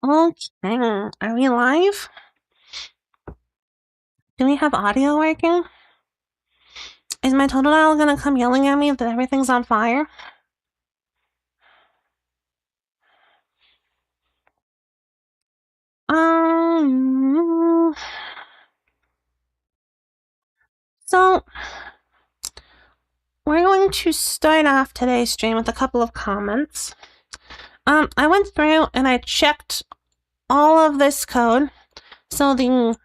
Okay, are we live? Do we have audio working? Is my Totodile gonna come yelling at me that everything's on fire? So we're going to start off today's stream with a couple of comments. I went through and I checked all of this code. So the,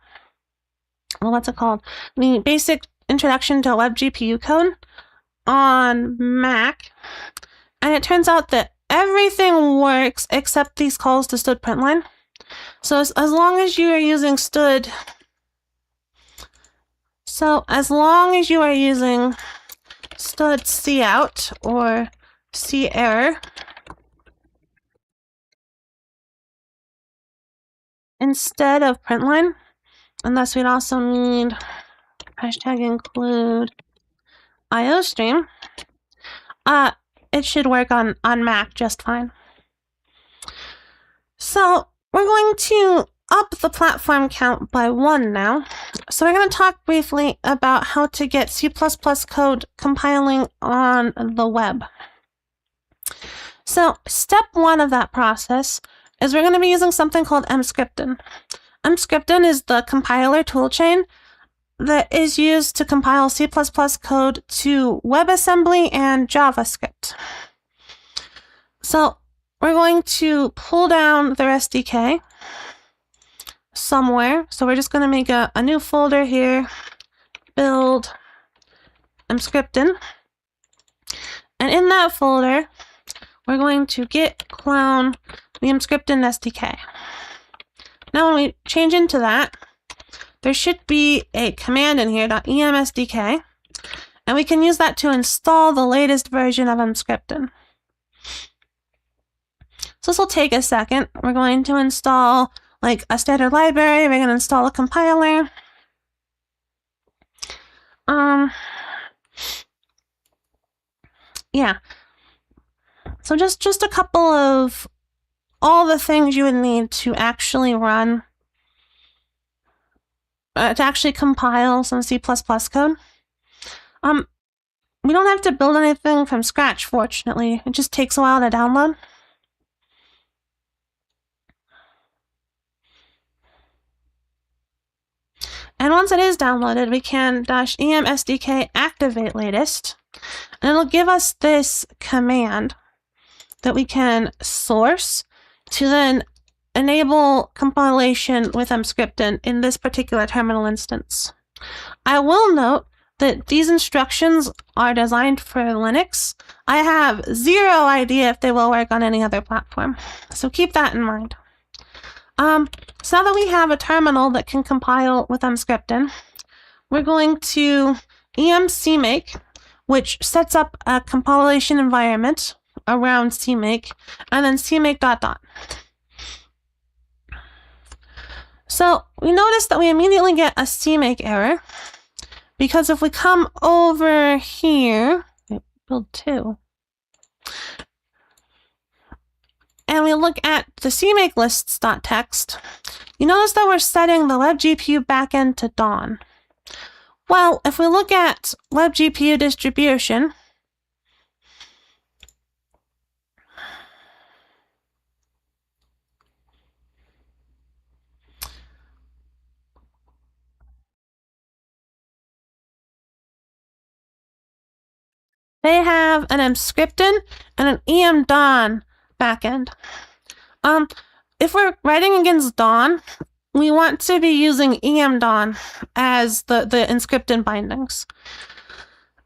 what's it called? The basic introduction to WebGPU code. on Mac, and it turns out that everything works except these calls to std println. So as long as you are using std, cout or cerr instead of println, and thus we'd also need #include iostream, it should work on Mac just fine. So we're going to up the platform count by 1 now. So we're going to talk briefly about how to get C++ code compiling on the web. So step 1 of that process is we're going to be using something called mscripten. Mscripten is the compiler toolchain that is used to compile C++ code to WebAssembly and JavaScript. So we're going to pull down their SDK somewhere. So we're just going to make a new folder here, build mscripten. And in that folder, we're going to git clone the mscripten SDK. Now when we change into that, there should be a command in here, .emsdk, and we can use that to install the latest version of mscripten. So this will take a second. We're going to install like a standard library. We're going to install a compiler. Yeah. So just a couple of all the things you would need to actually run, to actually compile some C++ code. We don't have to build anything from scratch, fortunately. It just takes a while to download. And once it is downloaded, we can -emsdk activate latest, and it'll give us this command that we can source to then enable compilation with mscripten in this particular terminal instance. I will note that these instructions are designed for Linux. I have zero idea if they will work on any other platform, so keep that in mind. So now that we have a terminal that can compile with mscripten, we're going to cmake, which sets up a compilation environment around cmake, and then cmake ... So we notice that we immediately get a cmake error, because if we come over here, build 2, and we look at the cmake lists.txt, you notice that we're setting the WebGPU backend to Dawn. Well, if we look at WebGPU distribution, they have an mscripten and an emDawn backend. If we're writing against Dawn, we want to be using emDawn as the mscripten bindings.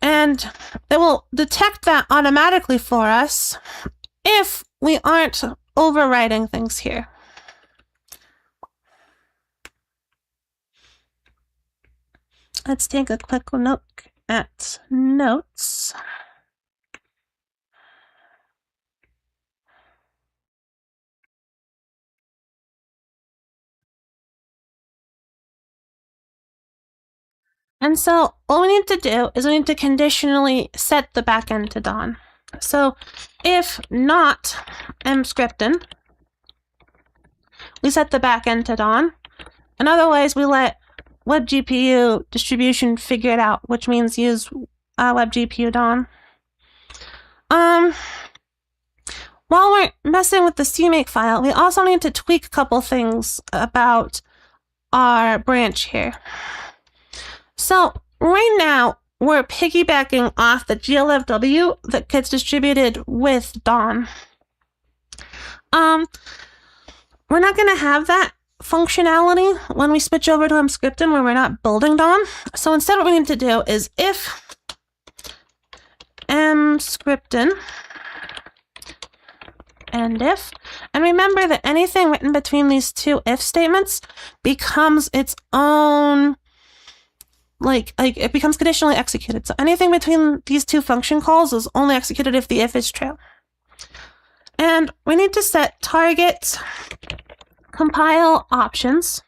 And it will detect that automatically for us if we aren't overwriting things here. Let's take a quick look at notes. And so what we need to do is we need to conditionally set the backend to Dawn. So if not mscripten, we set the backend to Dawn. And otherwise, we let WebGPU distribution figure it out, which means use WebGPU Dawn. While we're messing with the cmake file, we also need to tweak a couple things about our branch here. So right now, we're piggybacking off the glfw that gets distributed with Dawn. We're not going to have that functionality when we switch over to mscripten where we're not building Dawn. So instead what we need to do is if mscripten and if. And remember that anything written between these two if statements becomes its own, like it becomes conditionally executed. So anything between these two function calls is only executed if the if is true. And we need to set target compile options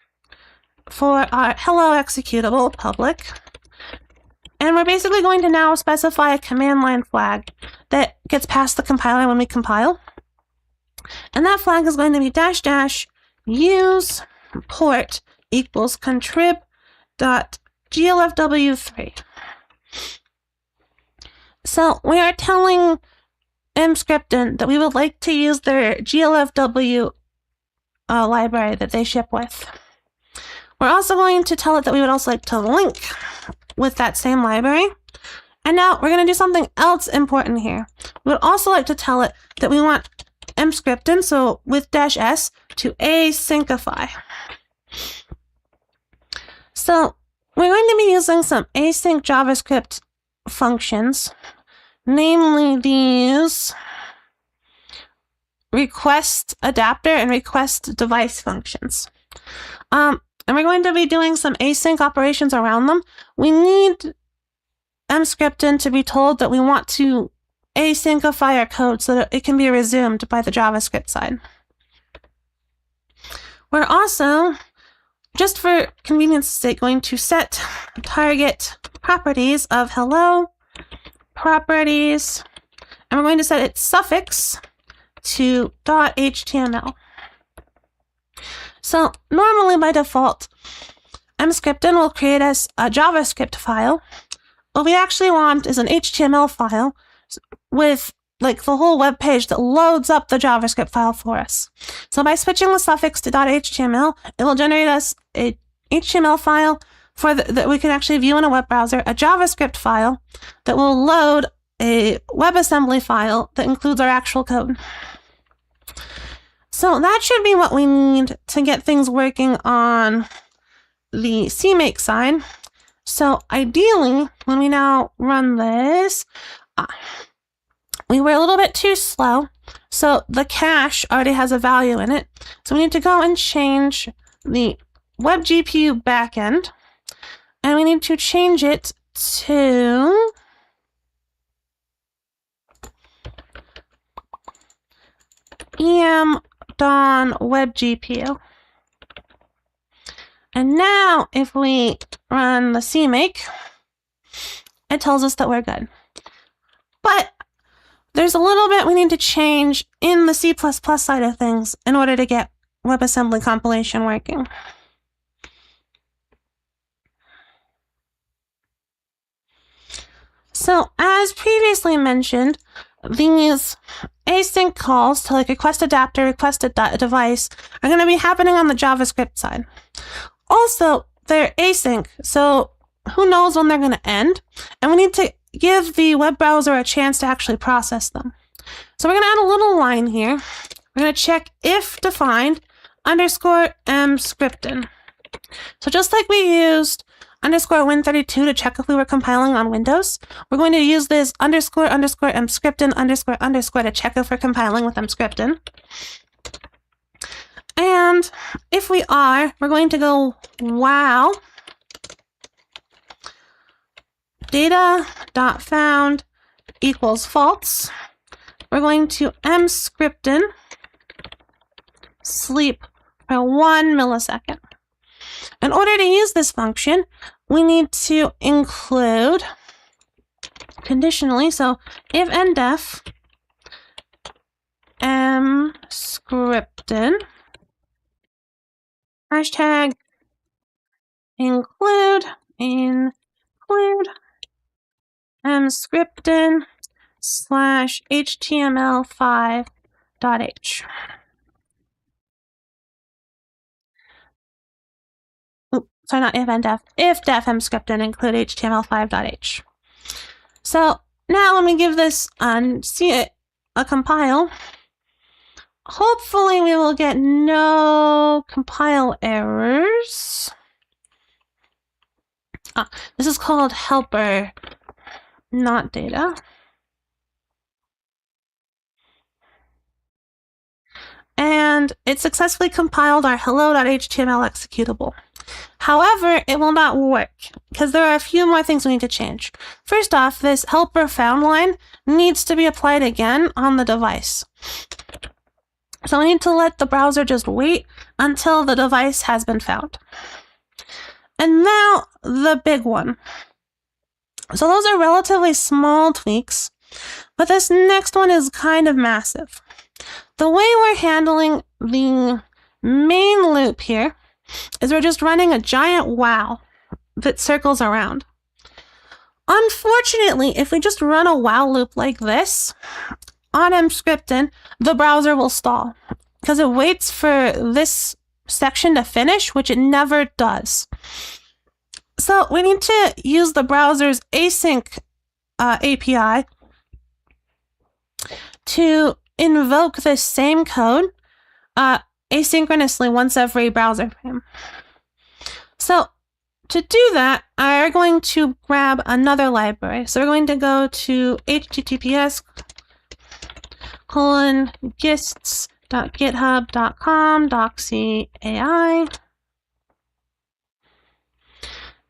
for our hello executable public. And we're basically going to now specify a command line flag that gets past the compiler when we compile. And that flag is going to be --use port equals contrib.glfw3. So we are telling mscripten that we would like to use their glfw library that they ship with. We're also going to tell it that we would also like to link with that same library. And now we're going to do something else important here. We would also like to tell it that we want mscripten, so with -s, to asyncify. So we're going to be using some async JavaScript functions, namely these request adapter and request device functions. And we're going to be doing some async operations around them. We need mscripten to be told that we want to asyncify our code so that it can be resumed by the JavaScript side. We're also, just for convenience sake, going to set target properties of hello properties, and we're going to set its suffix to .html. So normally by default, mscripten will create us a JavaScript file. What we actually want is an HTML file with like the whole web page that loads up the JavaScript file for us. So by switching the suffix to .html, it will generate us a HTML file that we can actually view in a web browser, a JavaScript file that will load a WebAssembly file that includes our actual code. So that should be what we need to get things working on the CMake side. So ideally, when we now run this, we were a little bit too slow. So the cache already has a value in it. So we need to go and change the WebGPU backend. And we need to change it to WebGPU. And now if we run the CMake, it tells us that we're good. But there's a little bit we need to change in the C++ side of things in order to get WebAssembly compilation working. So as previously mentioned, these async calls to like request adapter, request device are going to be happening on the JavaScript side. Also, they're async, so who knows when they're going to end, and we need to give the web browser a chance to actually process them. So we're going to add a little line here. We're going to check if defined _mscripten. So just like we used _win32 to check if we were compiling on Windows, we're going to use this __mscripten __ to check if we're compiling with mscripten. And if we are, we're going to go wow data.found equals false. We're going to mscripten sleep for 1 millisecond. In order to use this function, we need to include conditionally, so if and def mscripten hashtag include mscripten /html5.h. Sorry, not if and def. If def mscripten include html5.h. So now when we give this a compile, hopefully we will get no compile errors. This is called helper, not data. and it successfully compiled our hello.html executable. However, it will not work because there are a few more things we need to change. First off, this helper found line needs to be applied again on the device. So we need to let the browser just wait until the device has been found. And now the big one. So those are relatively small tweaks, but this next one is kind of massive. The way we're handling the main loop here is we're just running a giant while that circles around. Unfortunately, if we just run a while loop like this on mscripten, the browser will stall because it waits for this section to finish, which it never does. So we need to use the browser's async API to invoke this same code asynchronously once every browser frame. So to do that, we're going to grab another library. So we're going to go to https://gists.github.com Doxy AI.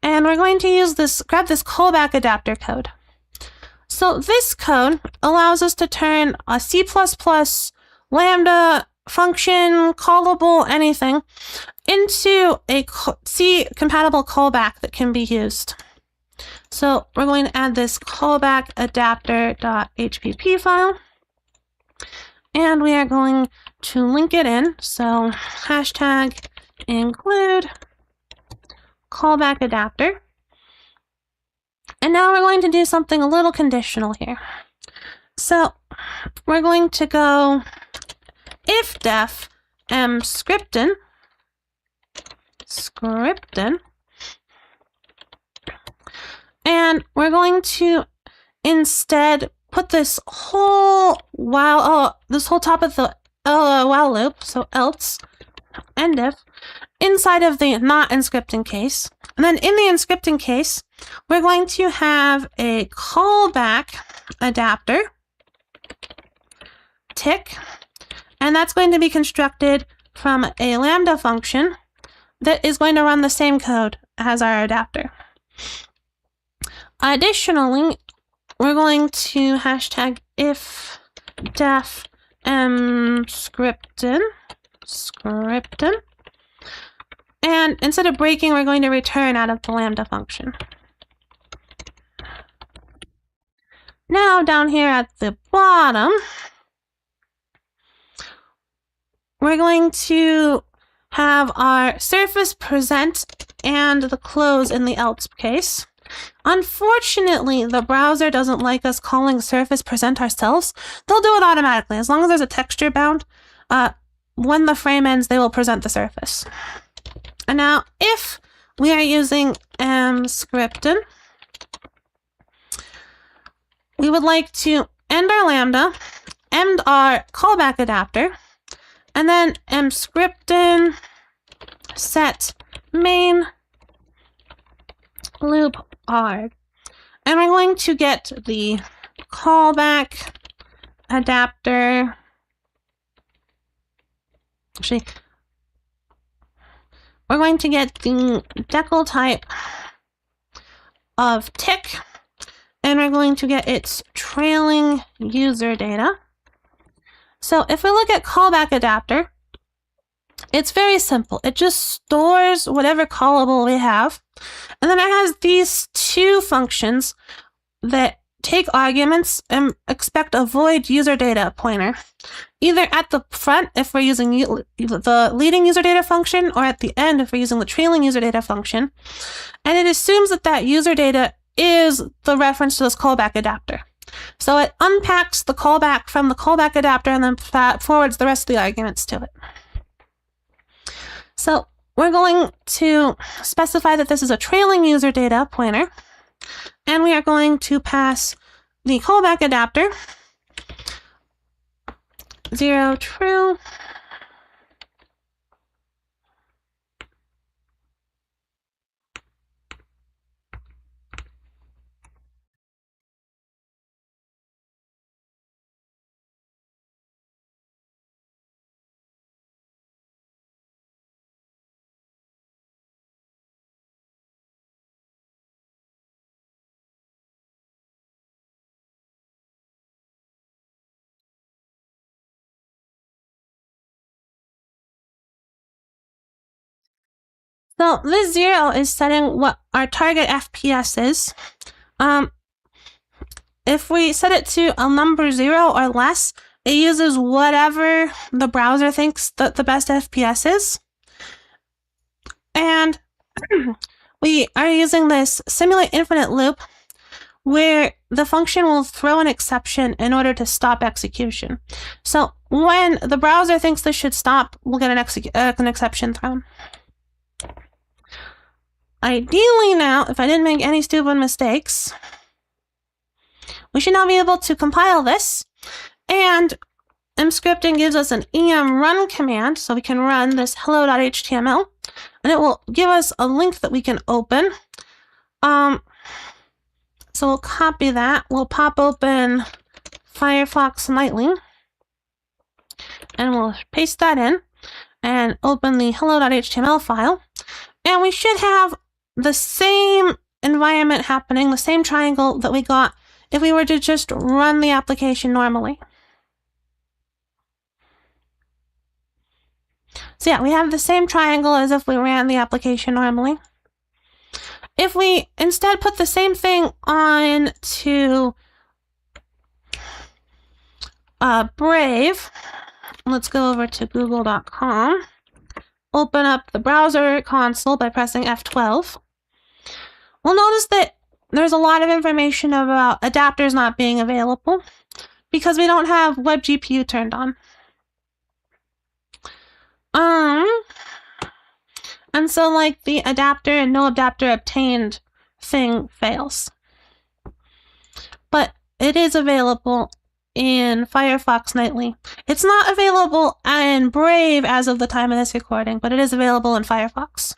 And we're going to use this, grab this callback adapter code. So this code allows us to turn a C++ Lambda function, callable, anything, into a C compatible callback that can be used. So we're going to add this callback adapter.hpp file, and we are going to link it in. So hashtag include callback adapter. And now we're going to do something a little conditional here. So we're going to go if def mscripten and we're going to instead put this whole top of the while loop, so else and if, inside of the not inscripting case. And then in the inscripting case, we're going to have a callback adapter tick, and that's going to be constructed from a Lambda function that is going to run the same code as our adapter. Additionally, we're going to hashtag if def mscripten, and instead of breaking, we're going to return out of the Lambda function. Now down here at the bottom, we're going to have our surface present and the close in the else case. Unfortunately, the browser doesn't like us calling surface present ourselves. They'll do it automatically. As long as there's a texture bound, when the frame ends, they will present the surface. And now, if we are using mscripten, we would like to end our Lambda, end our callback adapter, and then mscripten set main loop arg. And we're going to get the callback adapter. Actually, we're going to get the decal type of tick, and we're going to get its trailing user data. So if we look at callback adapter, it's very simple. It just stores whatever callable we have, and then it has these two functions that take arguments and expect a void user data pointer, either at the front if we're using the leading user data function, or at the end if we're using the trailing user data function. And it assumes that that user data is the reference to this callback adapter. So it unpacks the callback from the callback adapter and then forwards the rest of the arguments to it. So we're going to specify that this is a trailing user data pointer, and we are going to pass the callback adapter 0 true, So this 0 is setting what our target FPS is. If we set it to a number 0 or less, it uses whatever the browser thinks that the best FPS is. And we are using this simulate infinite loop where the function will throw an exception in order to stop execution. So when the browser thinks this should stop, we'll get an exception thrown. Ideally now, if I didn't make any stupid mistakes, we should now be able to compile this, and mscripting gives us an em run command, so we can run this hello.html, and it will give us a link that we can open. So we'll copy that. We'll pop open Firefox Nightly, and we'll paste that in, and open the hello.html file, and we should have the same environment happening, the same triangle that we got if we were to just run the application normally. So yeah, we have the same triangle as if we ran the application normally. If we instead put the same thing on to Brave, let's go over to google.com, open up the browser console by pressing F12. We'll notice that there's a lot of information about adapters not being available because we don't have WebGPU turned on. And so like the adapter and no adapter obtained thing fails. But it is available in Firefox Nightly. It's not available in Brave as of the time of this recording, but it is available in Firefox.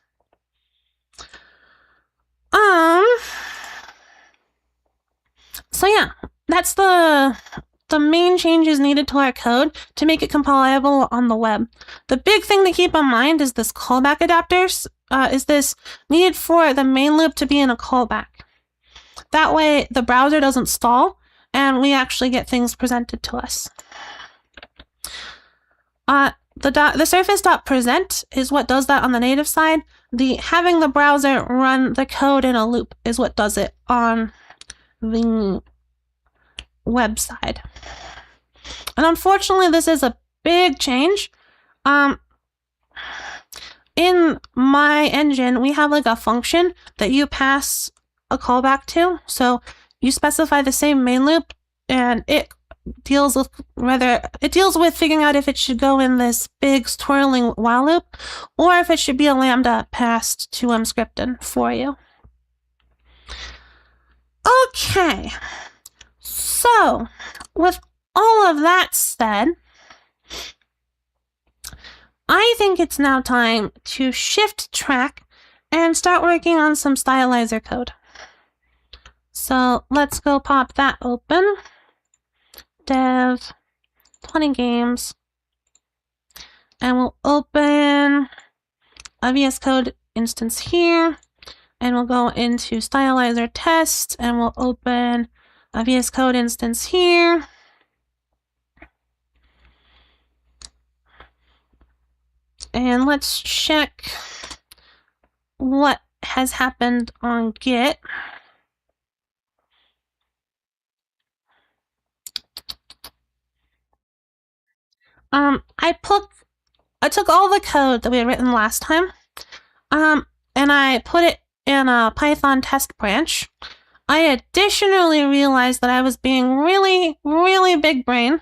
So yeah, that's the main changes needed to our code to make it compilable on the web. The big thing to keep in mind is this callback adapters. Is this needed for the main loop to be in a callback. That way the browser doesn't stall and we actually get things presented to us. The surface.present is what does that on the native side. Having the browser run the code in a loop is what does it on the web side. And unfortunately, this is a big change. In my engine, we have like a function that you pass a callback to. So you specify the same main loop, and it deals with figuring out if it should go in this big twirling while loop, or if it should be a lambda passed to mscripten for you. Okay, so with all of that said, I think it's now time to shift track and start working on some stylizer code. So let's go pop that open. Dev 20 games. And we'll open a VS Code instance here. And we'll go into stylizer test and we'll open a VS Code instance here. And let's check what has happened on Git. I took all the code that we had written last time, and I put it in a Python test branch. I additionally realized that I was being really, really big brain,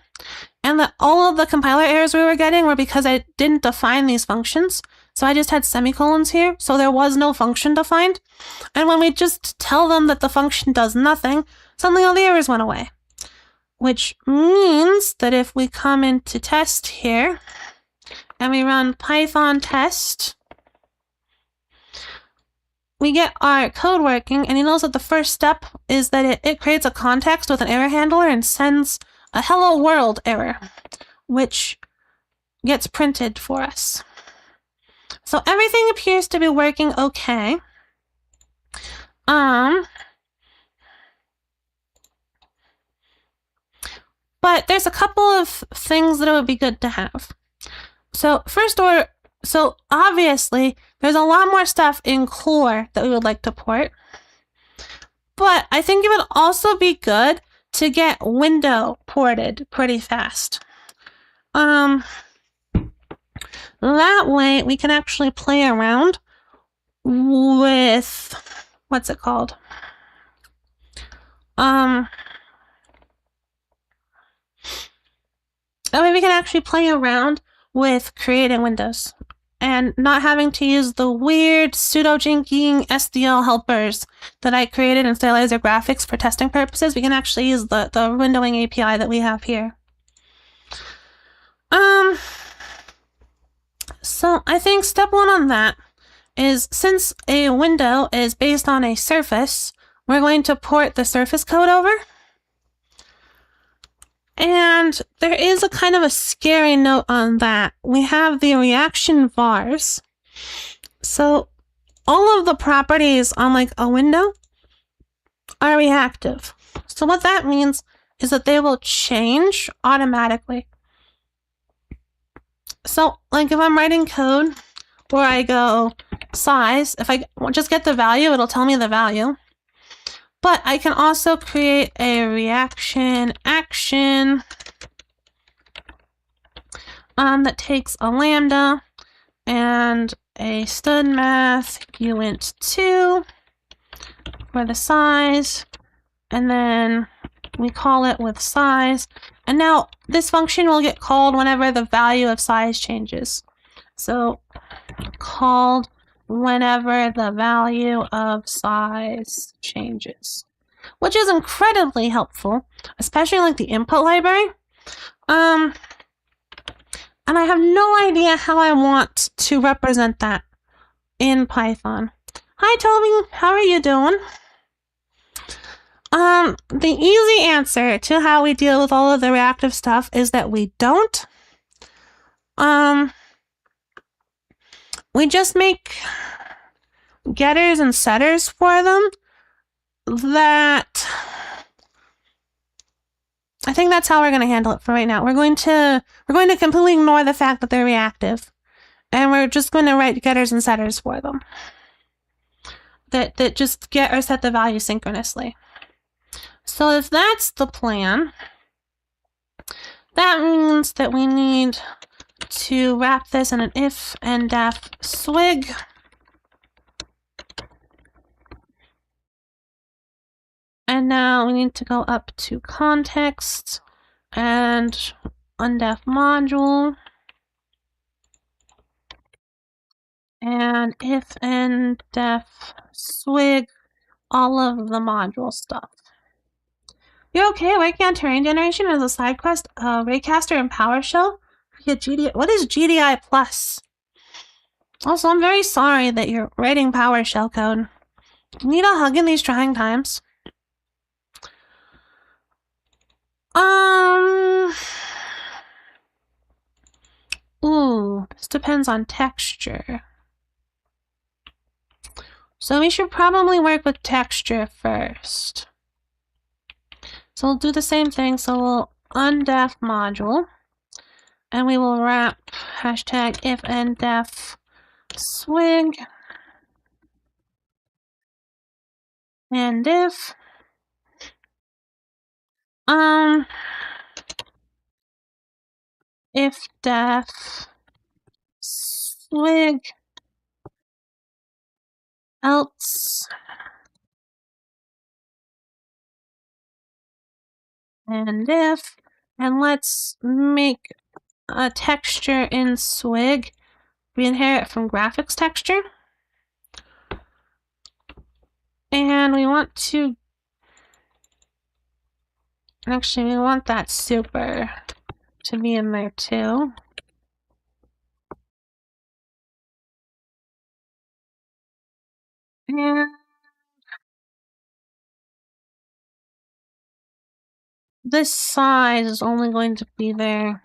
and that all of the compiler errors we were getting were because I didn't define these functions. So I just had semicolons here, so there was no function defined. And when we just tell them that the function does nothing, suddenly all the errors went away. Which means that if we come into test here, and we run Python test, we get our code working, and you notice that the first step is that it creates a context with an error handler and sends a hello world error, which gets printed for us. So everything appears to be working okay. But there's a couple of things that it would be good to have. So first So obviously, there's a lot more stuff in core that we would like to port. But I think it would also be good to get window ported pretty fast. That way we can actually play around with, what's it called? That way we can actually play around with creating windows and not having to use the weird pseudo-jinking SDL helpers that I created in Stylizer Graphics for testing purposes. We can actually use the windowing API that we have here. So I think step one on that is, since a window is based on a surface, we're going to port the surface code over. And there is a kind of a scary note on that. We have the reaction vars. So all of the properties on like a window are reactive. So what that means is that they will change automatically. So like if I'm writing code where I go size, if I just get the value, it'll tell me the value. But I can also create a reaction action that takes a lambda and a stud math uint2 for the size, and then we call it with size. And now this function will get called whenever the value of size changes. So called whenever the value of size changes, which is incredibly helpful, especially like the input library. And I have no idea how I want to represent that in Python. Hi, Toby. How are you doing? The easy answer to how we deal with all of the reactive stuff is that we don't. We just make getters and setters for them that I think that's how we're going to handle it for right now. We're going to completely ignore the fact that they're reactive, and we're just going to write getters and setters for them that just get or set the value synchronously. So if that's the plan, that means that we need to wrap this in an if and def swig. And now we need to go up to context and undef module. And if and def swig all of the module stuff. You're okay working on terrain generation as a side quest, Raycaster and PowerShell? Yeah, GDI. What is GDI plus? Also, I'm very sorry that you're writing PowerShell code. You need a hug in these trying times. Ooh, this depends on texture. So we should probably work with texture first. So we'll do the same thing. So we'll undef module, and we will wrap hashtag if and def swig and if def swig else and if, and let's make a texture in swig. We inherit from graphics texture, and we want to actually we want that super to be in there too. And this size is only going to be there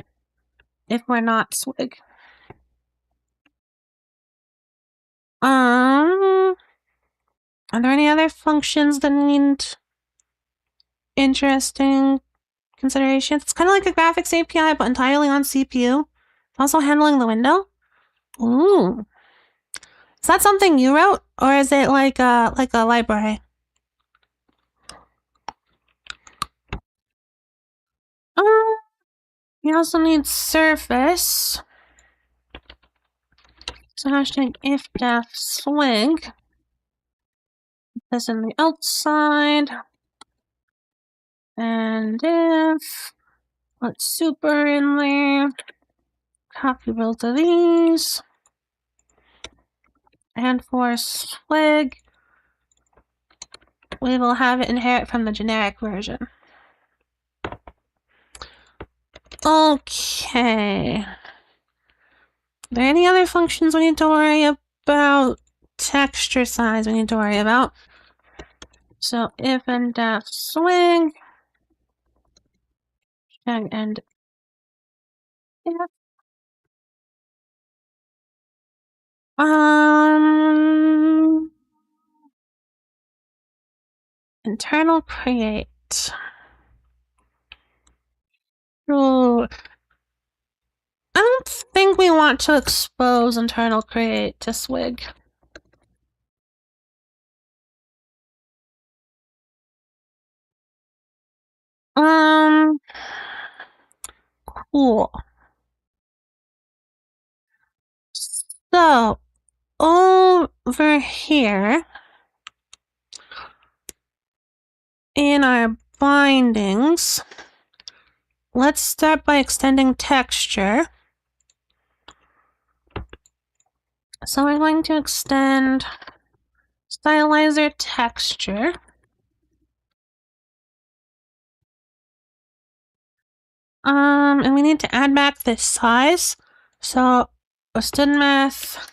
if we're not swig. Are there any other functions that need interesting considerations? It's kind of like a graphics API, but entirely on CPU. Also handling the window. Ooh. Is that something you wrote, or is it like a library? We also need surface. So hashtag if def swig. This in the outside. And if let's super in there. Copy both of these. And for swig, we will have it inherit from the generic version. Okay. Are there any other functions we need to worry about? Texture size we need to worry about. So if and def swing and if internal create. Ooh. I don't think we want to expose internal create to swig. Cool. So over here in our bindings, let's start by extending texture. So we're going to extend stylizer texture. And we need to add back this size. So student math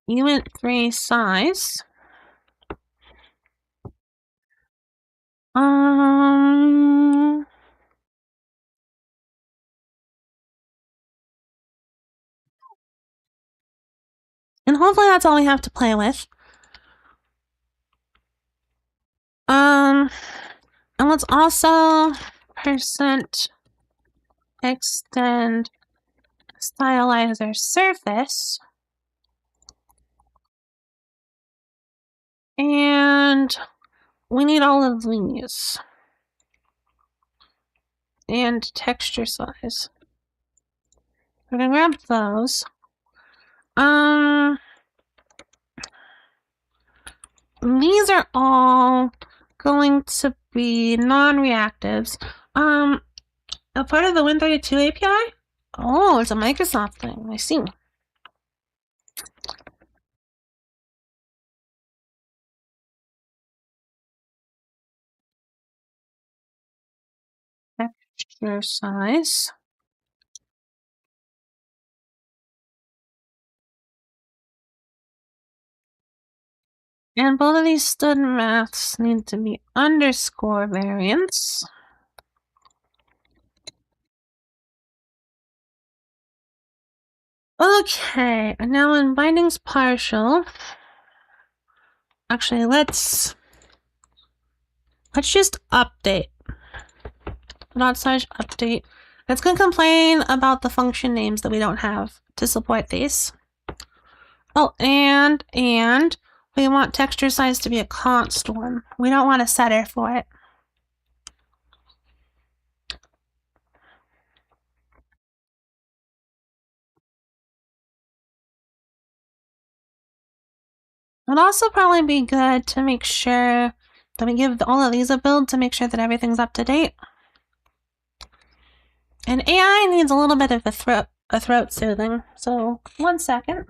unit 3 size. And hopefully that's all we have to play with. And let's also percent extend stylizer surface. And we need all of these. And texture size. We're gonna grab those. These are all going to be non-reactives. A part of the Win32 API? Oh, it's a Microsoft thing. I see. Texture size. And both of these student maths need to be underscore variants. Okay, and now in bindings partial, actually let's just update. .update. It's gonna complain about the function names that we don't have to support these. Oh, and we want texture size to be a const one. We don't want a setter for it. It'd also probably be good to make sure that we give all of these a build to make sure that everything's up to date. And AI needs a little bit of a throat soothing. So 1 second.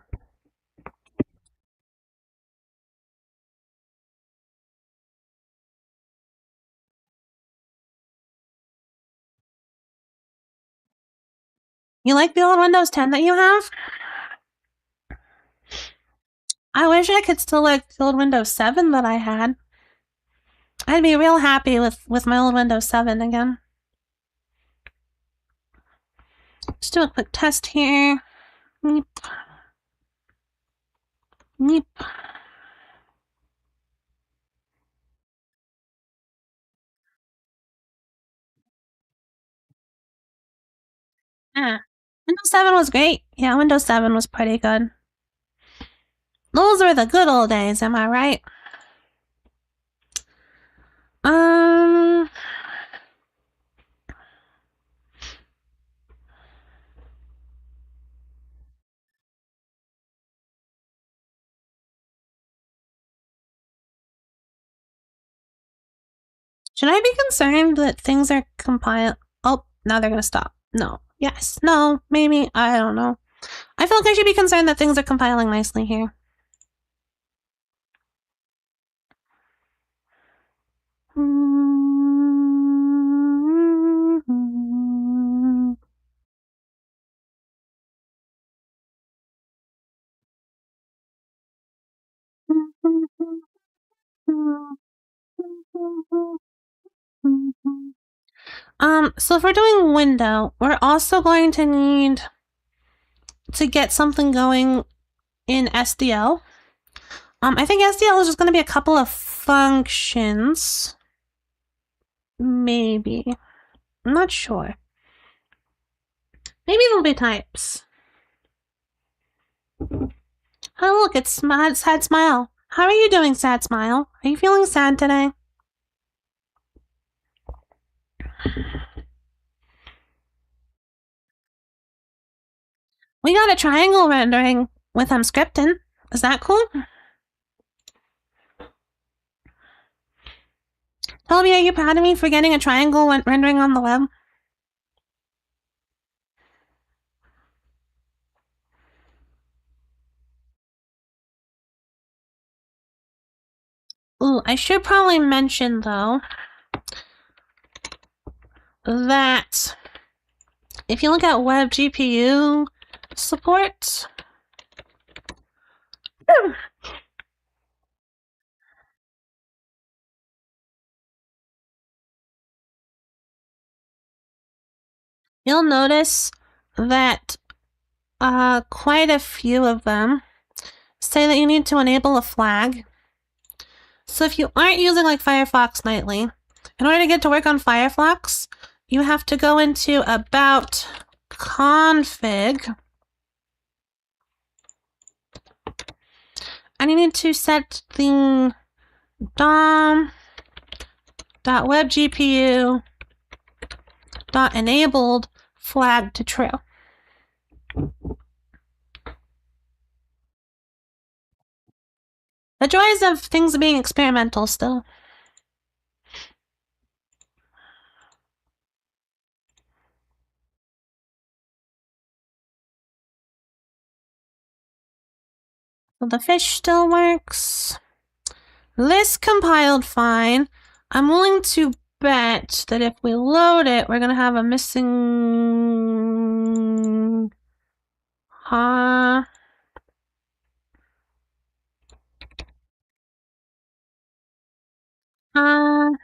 You like the old Windows 10 that you have? I wish I could still like the old Windows 7 that I had. I'd be real happy with my old Windows 7 again. Let's do a quick test here. Meep. Meep. Windows 7 was great. Yeah, Windows 7 was pretty good. Those were the good old days, am I right? Um, should I be concerned that things are compiled? Oh, now they're gonna stop. No. Yes. No. Maybe. I don't know. I feel like I should be concerned that things are compiling nicely here. So if we're doing window, we're also going to need to get something going in SDL. I think SDL is just going to be a couple of functions. Maybe. I'm not sure. Maybe they'll be types. Oh, look, it's Sad Smile. How are you doing, Sad Smile? Are you feeling sad today? We got a triangle rendering with scripting. Is that cool? Toby, are you proud of me for getting a triangle rendering on the web? Ooh, I should probably mention, though, that if you look at WebGPU support, you'll notice that quite a few of them say that you need to enable a flag. So if you aren't using like Firefox nightly, in order to get to work on Firefox, you have to go into About Config, and you need to set the dom.webgpu.enabled flag to true. The joys of things being experimental still. So the fish still works. This compiled fine. I'm willing to bet that if we load it, we're gonna have a missing... Huh? Am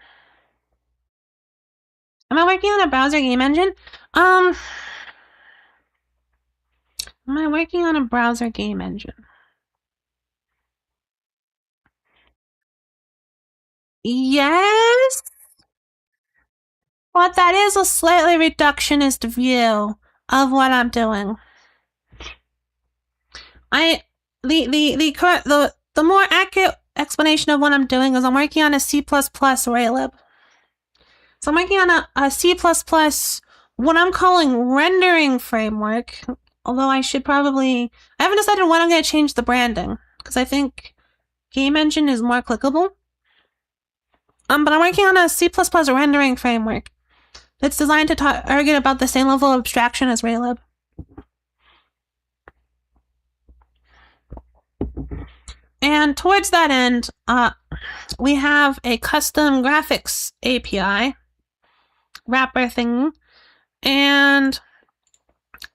I working on a browser game engine? Am I working on a browser game engine? Yes, but that is a slightly reductionist view of what I'm doing. The more accurate explanation of what I'm doing is I'm working on a C++ Raylib. So I'm working on a C++, what I'm calling rendering framework, although I haven't decided when I'm going to change the branding, because I think Game Engine is more clickable. But I'm working on a C++ rendering framework that's designed to target about the same level of abstraction as Raylib. And towards that end, we have a custom graphics API wrapper thing, and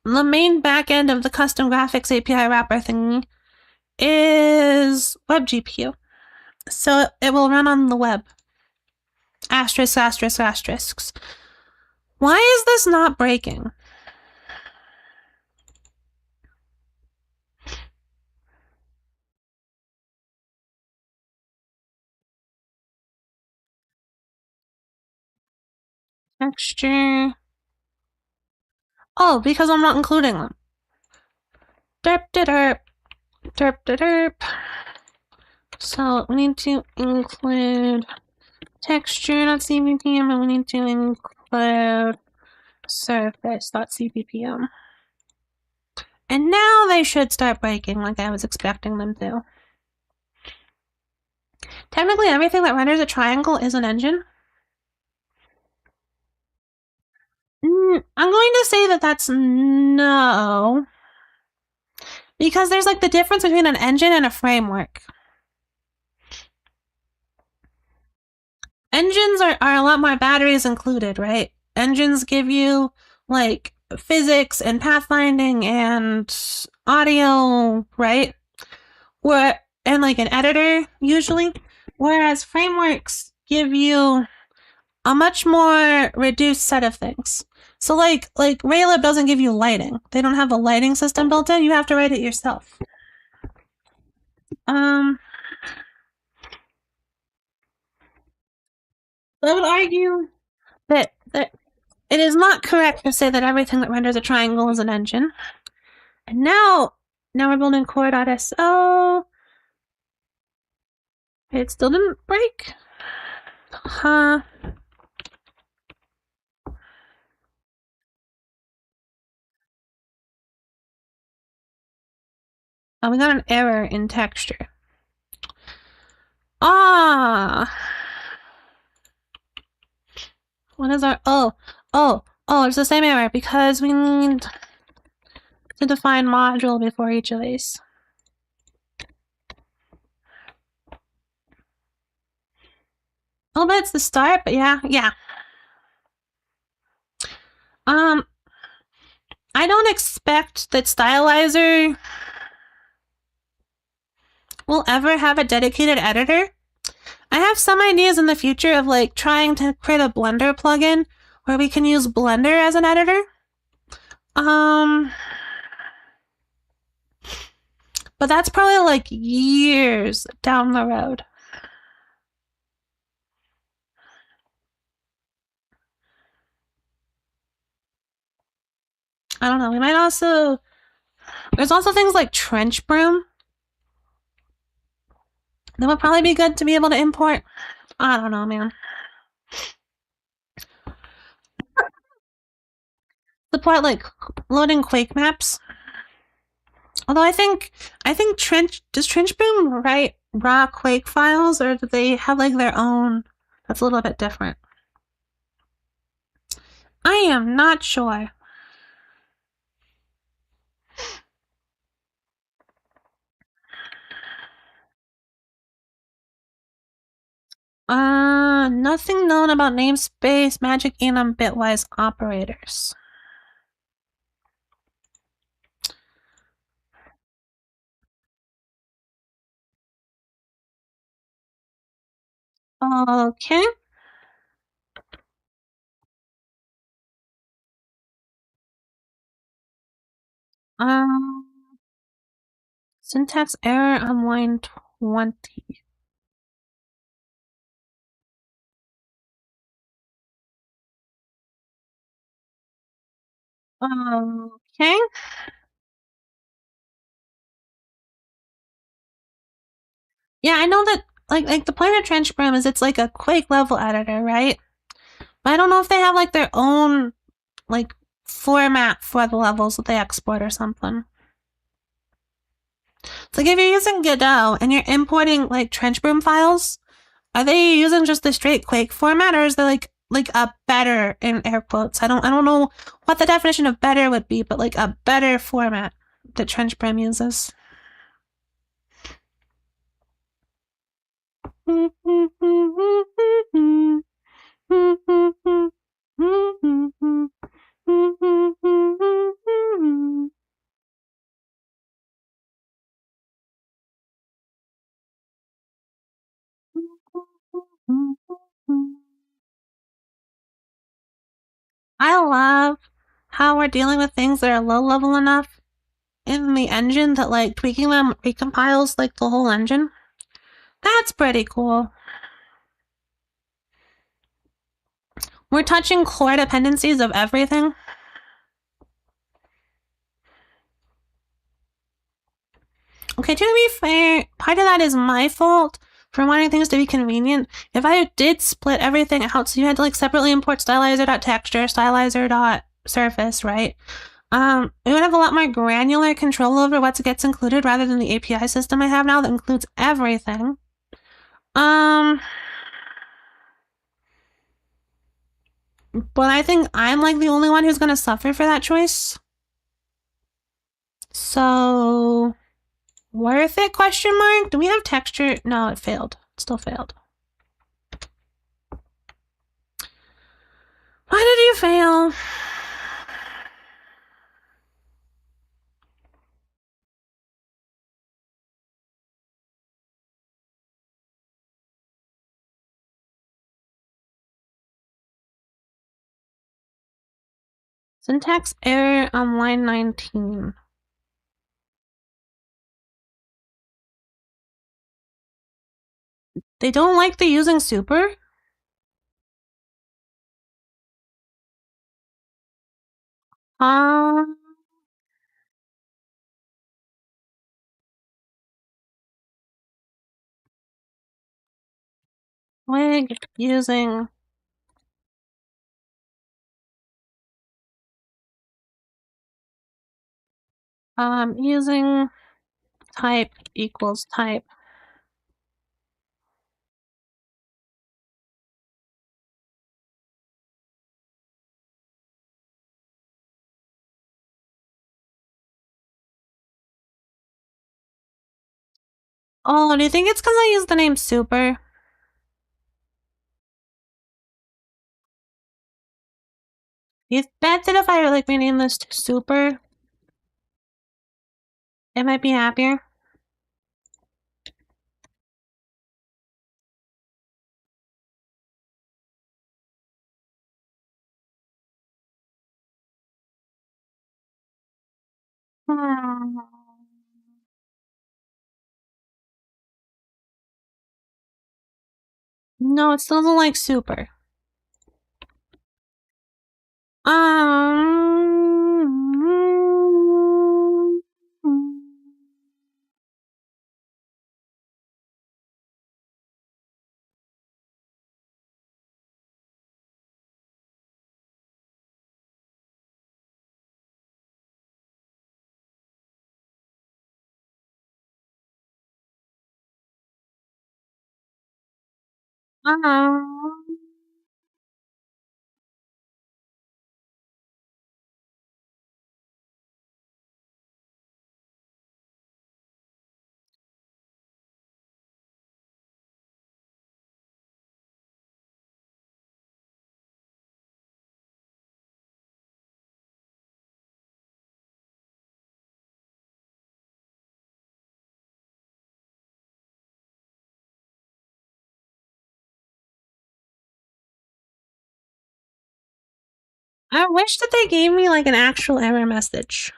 the main backend of the custom graphics API wrapper thing is WebGPU. So it will run on the web. Asterisk, asterisk, asterisks. Why is this not breaking? Texture. Oh, because I'm not including them. Derp de derp. Derp de derp. So we need to include texture.cppm and we need to include surface.cppm. And now they should start breaking like I was expecting them to. Technically, everything that renders a triangle is an engine. I'm going to say that that's no. Because there's like the difference between an engine and a framework. Engines are a lot more batteries included, right? Engines give you like physics and pathfinding and audio, right? And like an editor usually. Whereas frameworks give you a much more reduced set of things. So like Raylib doesn't give you lighting. They don't have a lighting system built in. You have to write it yourself. I would argue that it is not correct to say that everything that renders a triangle is an engine. And now we're building core.so. It still didn't break. Huh. Oh, we got an error in texture. What is our... Oh, it's the same error because we need to define module before each of these. Oh, but it's the start, but yeah. I don't expect that Stylizer will ever have a dedicated editor. I have some ideas in the future of like trying to create a Blender plugin where we can use Blender as an editor. But that's probably like years down the road. I don't know. We might also... There's also things like Trench Broom. That would probably be good to be able to import. I don't know, man. Support like loading Quake maps. Although I think does Trench Broom write raw Quake files or do they have like their own? That's a little bit different. I am not sure. Nothing known about namespace, magic, enum, bitwise operators. Okay. Syntax error on line 20. Okay. Yeah, I know that like the point of Trench Broom is it's like a Quake level editor, right? But I don't know if they have like their own like format for the levels that they export or something. It's like if you're using Godot and you're importing like Trench Broom files, are they using just the straight Quake format or is there like a better in air quotes? I don't know what the definition of better would be, but like a better format that Trench Broom uses. I love how we're dealing with things that are low level enough in the engine that like tweaking them recompiles like the whole engine. That's pretty cool. We're touching core dependencies of everything. Okay, to be fair, part of that is my fault for wanting things to be convenient. If I did split everything out, so you had to like separately import stylizer.texture, stylizer.surface, right? We would have a lot more granular control over what gets included rather than the API system I have now that includes everything. But I think I'm like the only one who's gonna suffer for that choice. So, worth it, question mark? Do we have texture? No, it failed. It still failed. Why did you fail? Syntax error on line 19. They don't like the using super? Wig using using type equals type. Oh, do you think it's because I used the name super? You bet that if I like rename this to super, it might be happier. Hmm. No, it still doesn't like super. Um. Um. I wish that they gave me like an actual error message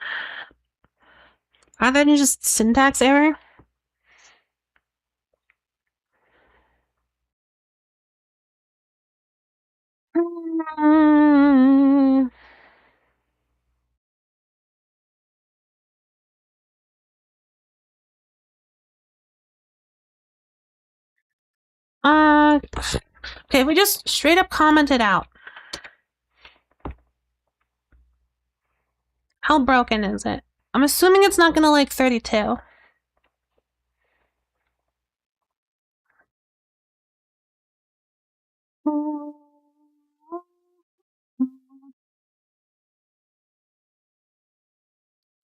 rather than just syntax error. Mm. Okay, we just straight up commented out. How broken is it? I'm assuming it's not gonna like 32.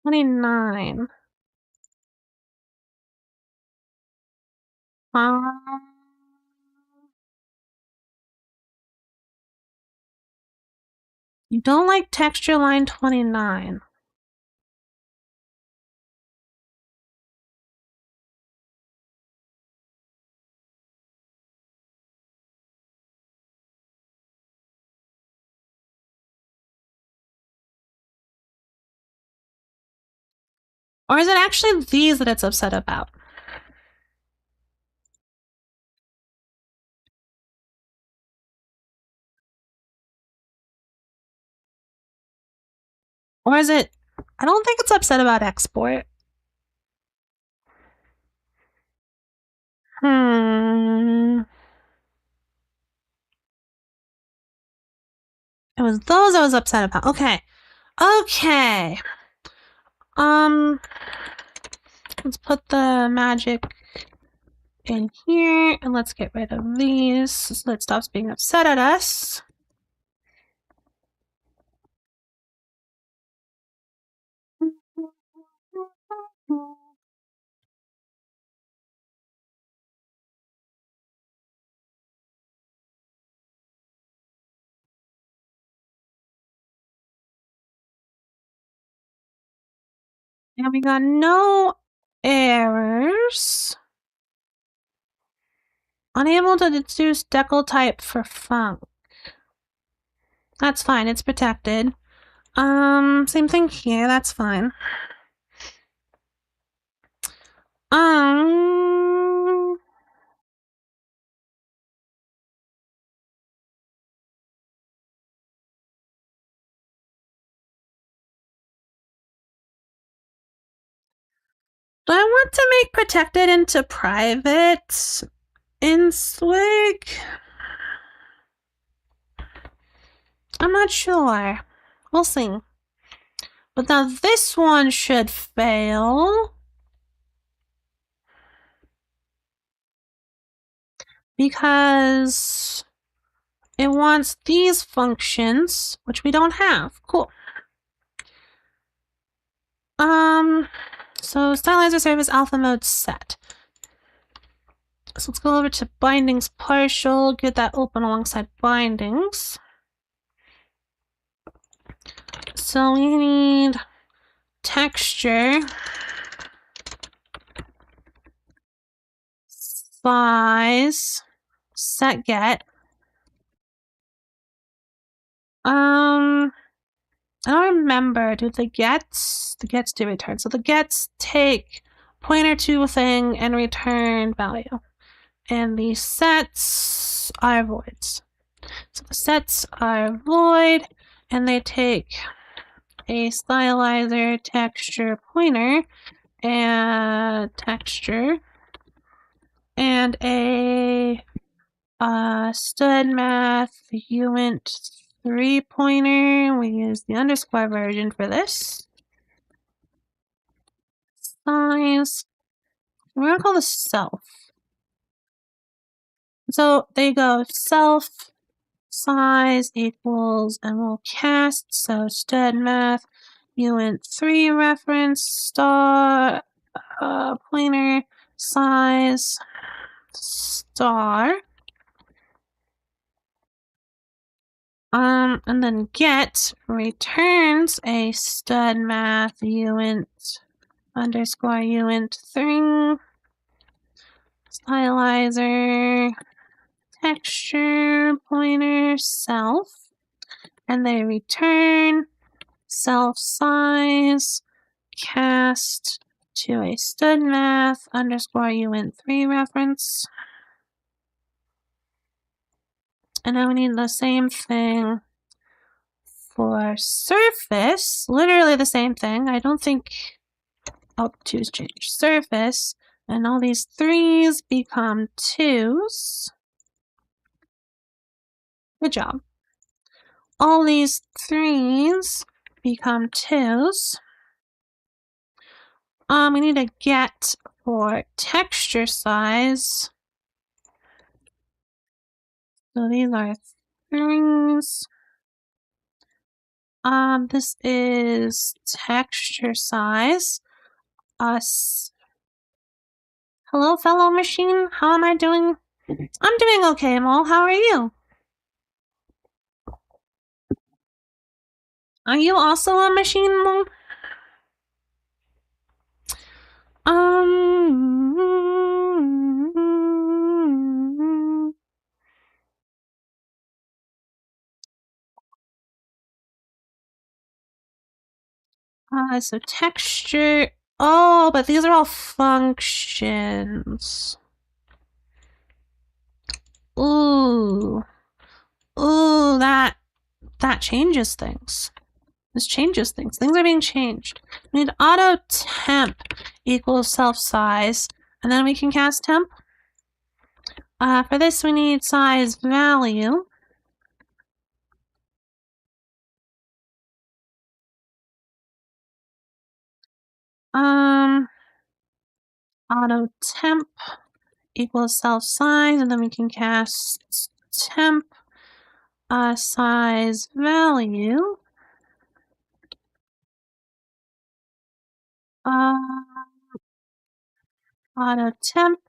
$29. You don't like texture line 29. Or is it actually these that it's upset about? Or is it... I don't think it's upset about export. It was those I was upset about. Okay. Okay. Let's put the magic in here and let's get rid of these so it stops being upset at us. And we got no errors. Unable to deduce decal type for func. That's fine, it's protected. Same thing here, that's fine. Do I want to make protected into private in Swig? I'm not sure. We'll see. But now this one should fail. Because it wants these functions, which we don't have. Cool. So stylizer service alpha mode set. So let's go over to bindings partial, get that open alongside bindings. So we need texture, size, set get. I don't remember. Do the gets do return? So the gets take pointer to a thing and return value. And the sets are voids. So the sets are void and they take a stylizer texture pointer and texture and a stud math uint 3 pointer. We use the underscore version for this. Size. We're gonna call this self. So there you go. Self size equals, and we'll cast. So stud math uint 3 reference star pointer size star. And then get returns a stud math uint underscore uint 3 stylizer texture pointer self, and they return self size cast to a stud math underscore uint 3 reference. And now we need the same thing for surface, literally the same thing. I don't think, oh, 2's changed. Surface, and all these 3's become 2's. Good job. All these 3's become 2's. We need a get for texture size. So these are 3's. This is texture size. Hello, fellow machine. How am I doing? I'm doing okay, Mole. How are you? Are you also a machine, Mole? So texture. Oh, but these are all functions. Ooh. Ooh, that changes things. This changes things. Things are being changed. We need auto temp equals self size, and then we can cast temp. For this, we need size value. Auto temp equals self size, and then we can cast temp size value. Auto temp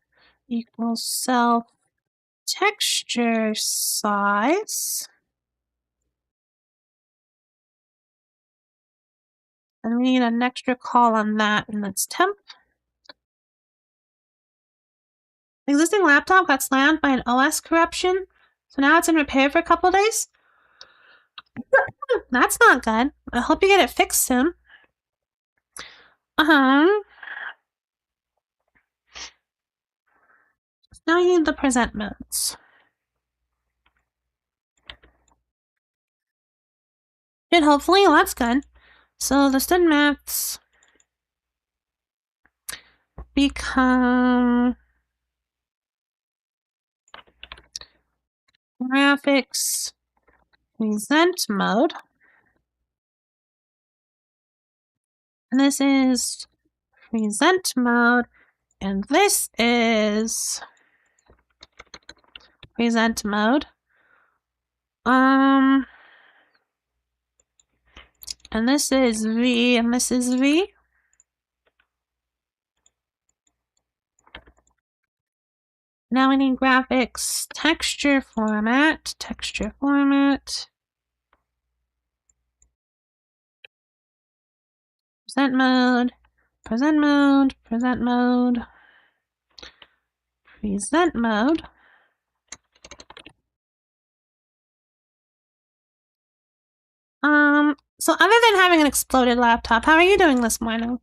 equals self texture size. And we need an extra call on that, and that's temp. The existing laptop got slammed by an OS corruption, so now it's in repair for a couple days. That's not good. I hope you get it fixed soon. Now you need the present modes. And hopefully, well, that's good. So the stud maths become graphics present mode. And this is present mode. And this is present mode. And this is V, and this is V. Now we need graphics texture format, present mode, present mode, present mode, present mode. So other than having an exploded laptop, how are you doing this morning?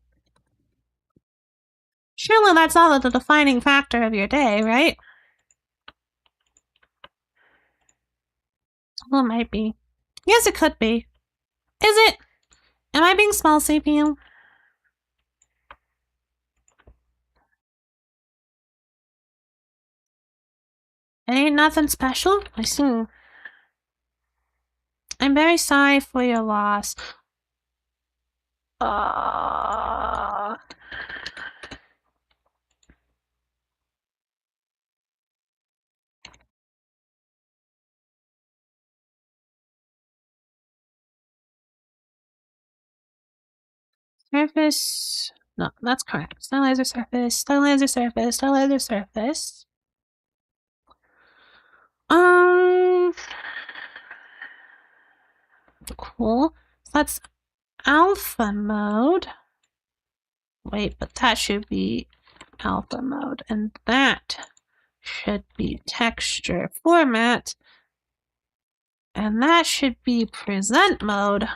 Surely that's not the defining factor of your day, right? Well, it might be. Yes, it could be. Is it? Am I being small, CPU? It ain't nothing special? I see. I'm very sorry for your loss. Surface. No, that's correct. Stylizer surface, stylizer surface, stylizer surface. Cool. So that's alpha mode. Wait, but that should be alpha mode, and that should be texture format, and that should be present mode.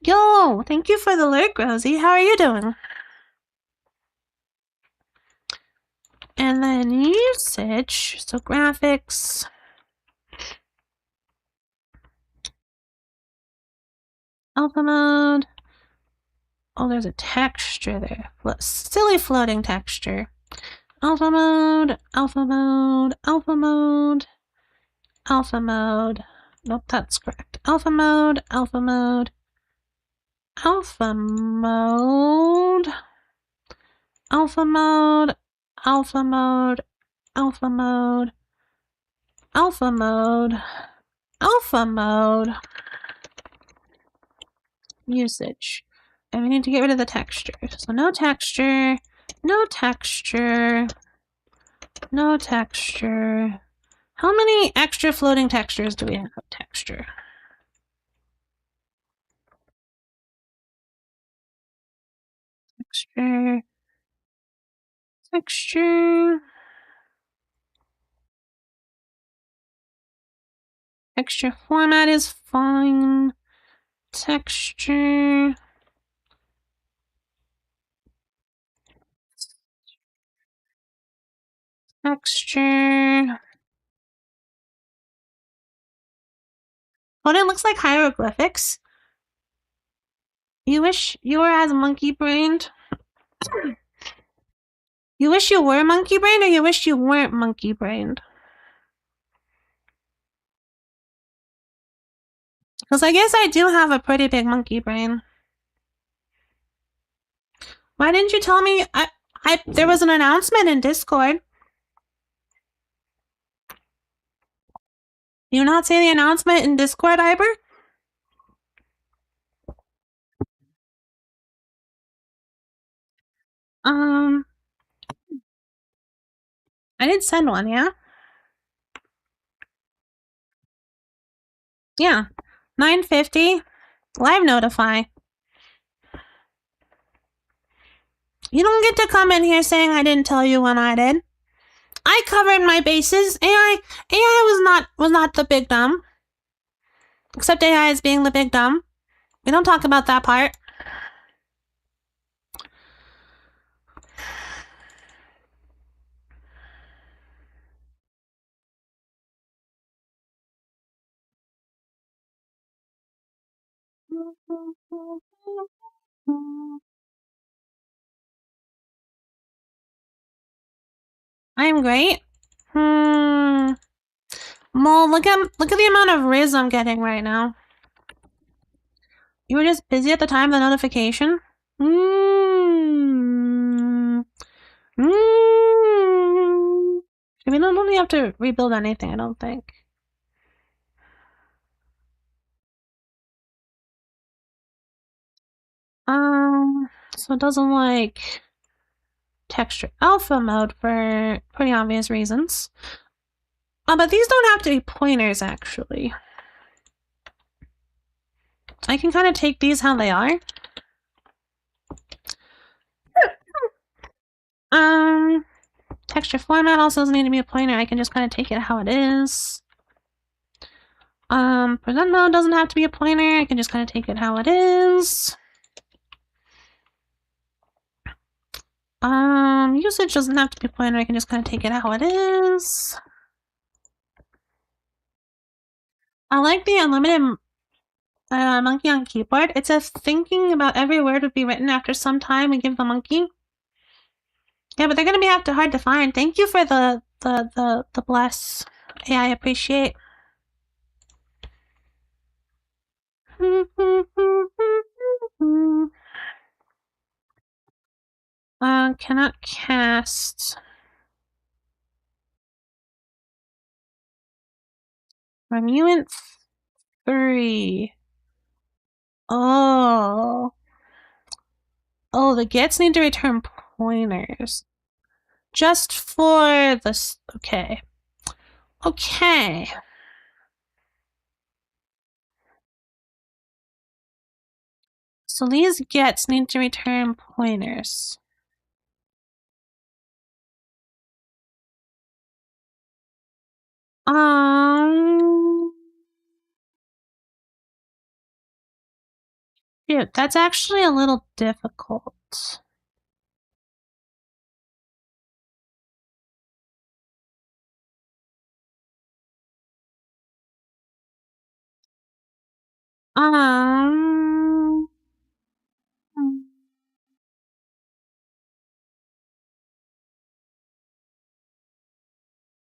Yo, thank you for the alert, Rosie. How are you doing? And then usage, so graphics. Alpha mode. Oh, there's a texture there. Silly floating texture. Alpha mode, alpha mode, alpha mode, alpha mode. Nope, that's correct. Alpha mode, alpha mode, alpha mode, alpha mode, alpha mode, alpha mode, alpha mode, alpha mode. Usage. And we need to get rid of the texture. So no texture, no texture, no texture. How many extra floating textures do we have? Texture. Texture. Texture. Texture format is fine. Texture. Texture. Oh, it looks like hieroglyphics. You wish you were as monkey-brained? You wish you were monkey-brained, or you wish you weren't monkey-brained? Because I guess I do have a pretty big monkey brain. Why didn't you tell me? There was an announcement in Discord. You not see the announcement in Discord, Iber? I didn't send one, yeah? Yeah. 9:50. Live notify. You don't get to come in here saying I didn't tell you when I did. I covered my bases. AI was not the big dumb. Except AI is being the big dumb. We don't talk about that part. I'm great. Well, look at the amount of Riz I'm getting right now. You were just busy at the time of the notification? I mean, I don't really have to rebuild anything, I don't think. So it doesn't like texture alpha mode for pretty obvious reasons. But these don't have to be pointers, actually. I can kind of take these how they are. Texture format also doesn't need to be a pointer. I can just kind of take it how it is. Present mode doesn't have to be a pointer. I can just kind of take it how it is. Usage doesn't have to be a pointer. I can just kind of take it how it is. I like the unlimited monkey on keyboard. It says thinking about every word would be written after some time we give the monkey. Yeah, but they're gonna be after hard to find. Thank you for the bless. Yeah, I appreciate. Cannot cast. Remuant 3. Oh. Oh, the gets need to return pointers. Just for this. Okay. Okay. So these gets need to return pointers. Dude, that's actually a little difficult.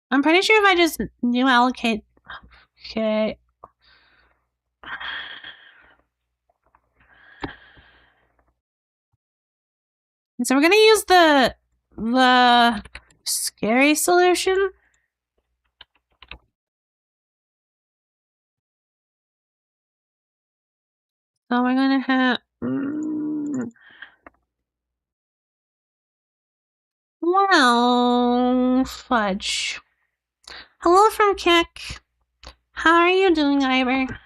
I'm pretty sure if I just new allocate. Okay. So we're gonna use the scary solution. So we're gonna have. Well, fudge. Hello from Kick. How are you doing, Iber?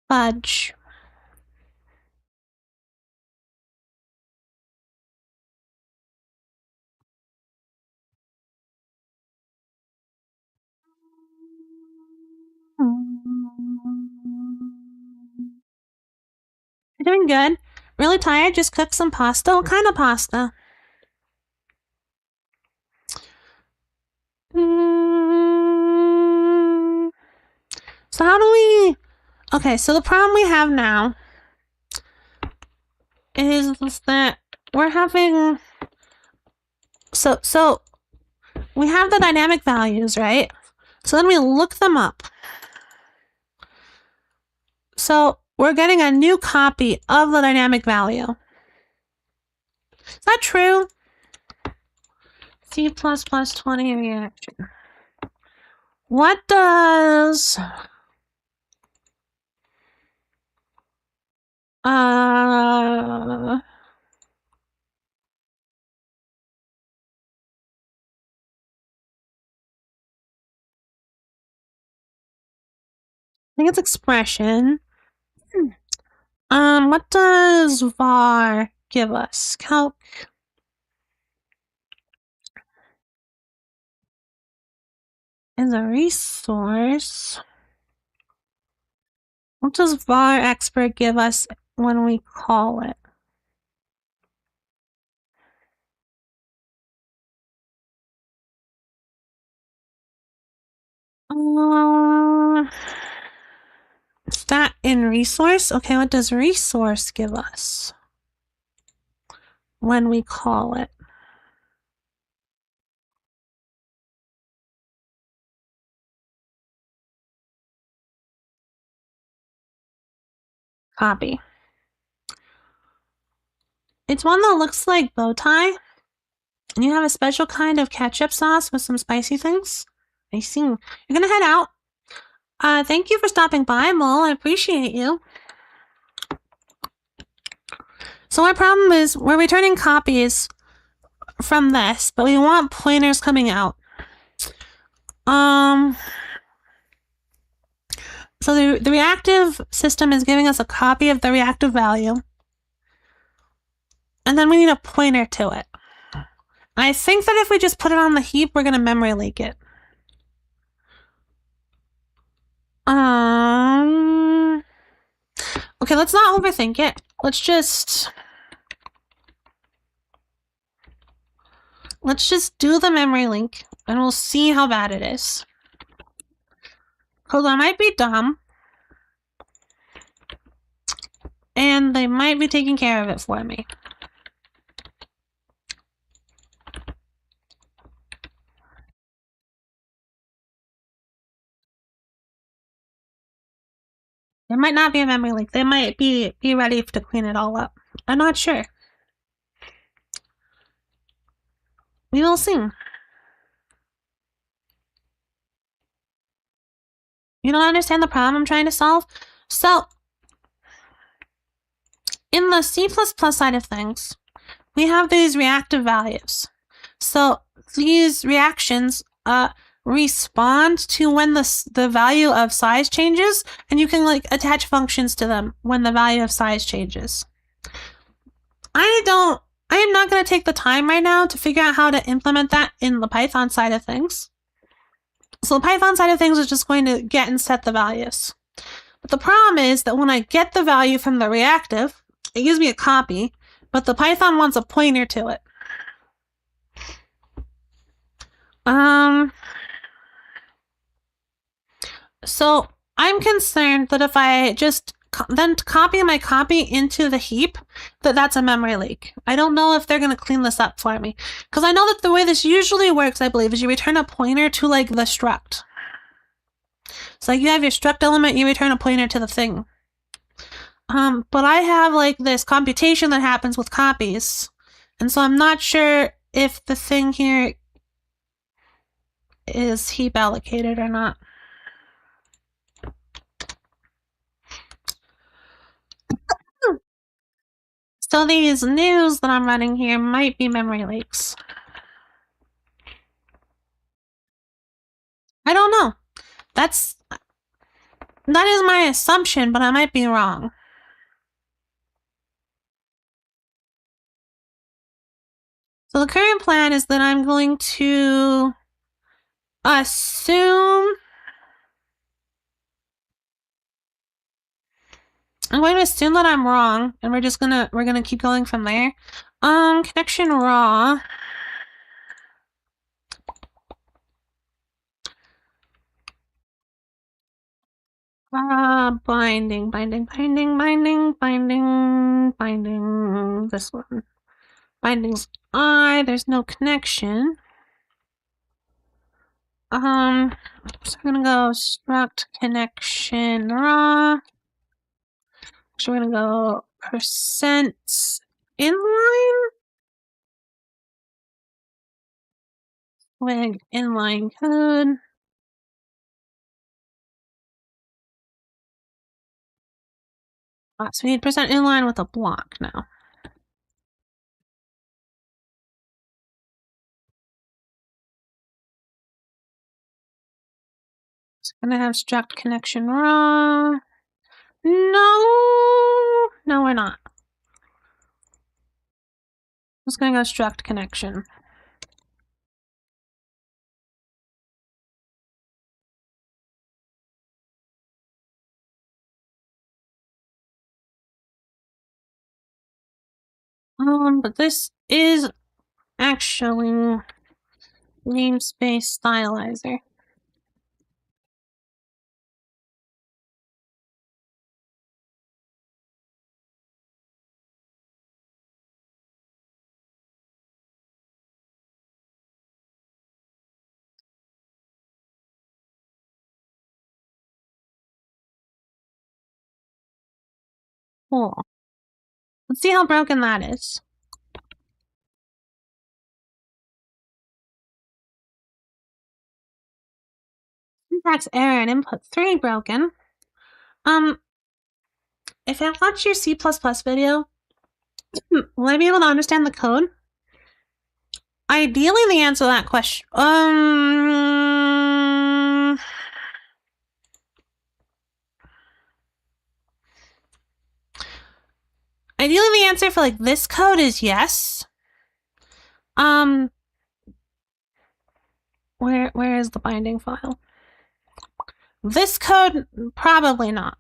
Fudge. You're doing good. Really tired? Just cook some pasta? What kind of pasta? So So how do we... Okay, so the problem we have now is that we're having... So we have the dynamic values, right? So then we look them up. So we're getting a new copy of the dynamic value. Is that true? C++20 reaction. What does... I think it's expression. What does var give us? Calc is a resource. What does var expert give us when we call it? Stat in resource? Okay, what does resource give us when we call it? Copy. It's one that looks like bow tie. And you have a special kind of ketchup sauce with some spicy things. I see. You're gonna head out. Thank you for stopping by, Mole. I appreciate you. So our problem is we're returning copies from this, but we want pointers coming out. So the reactive system is giving us a copy of the reactive value. And then we need a pointer to it. I think that if we just put it on the heap, we're gonna memory leak it. Okay, let's not overthink it. Let's just do the memory link, and we'll see how bad it is. Because I might be dumb, and they might be taking care of it for me. There might not be a memory leak. They might be ready to clean it all up. I'm not sure. We will see. You don't understand the problem I'm trying to solve? So, in the C++ side of things, we have these reactive values. So, these reactions respond to when the value of size changes, and you can like attach functions to them when the value of size changes. I am not going to take the time right now to figure out how to implement that in the Python side of things. So the Python side of things is just going to get and set the values. But the problem is that when I get the value from the reactive, it gives me a copy, but the Python wants a pointer to it. So I'm concerned that if I just then copy my copy into the heap, that's a memory leak. I don't know if they're going to clean this up for me. Because I know that the way this usually works, I believe, is you return a pointer to like the struct. So like you have your struct element, you return a pointer to the thing. But I have like this computation that happens with copies. And so I'm not sure if the thing here is heap allocated or not. So these news that I'm running here might be memory leaks. I don't know. That is my assumption, but I might be wrong. So the current plan is that I'm going to assume that I'm wrong, and we're gonna keep going from there. Connection raw. Binding. This one. Binding's I. There's no connection. So I'm gonna go struct connection raw. So we're gonna go percent inline with inline code. So we need percent inline with a block now. So I'm gonna have struct connection raw. No, we're not. I'm just gonna go struct connection. But this is actually namespace stylizer. Cool. Let's see how broken that is. Syntax error and input 3 broken. If I watch your C++ video, will I be able to understand the code? Ideally, the answer to that question. Ideally, the answer for like this code is yes. Where is the binding file? This code, probably not.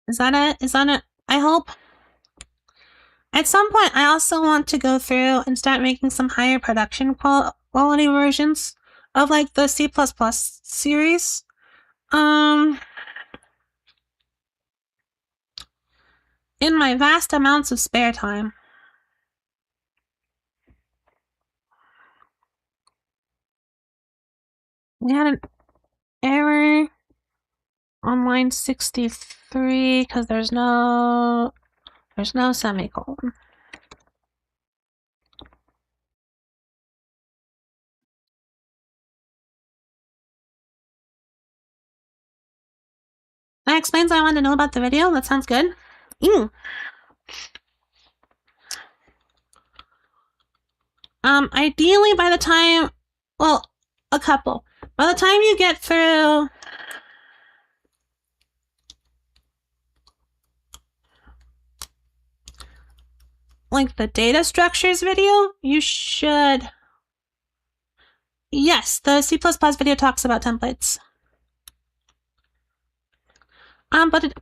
Is that it? Is that it? I hope. At some point, I also want to go through and start making some higher production quality versions of like the C++ series. In my vast amounts of spare time. We had an error on line 63 because there's no semicolon. That explains what I wanted to know about the video. That sounds good. Ideally by the time, well, a couple. By the time you get through like the data structures video, you should. Yes, the C++ video talks about templates. But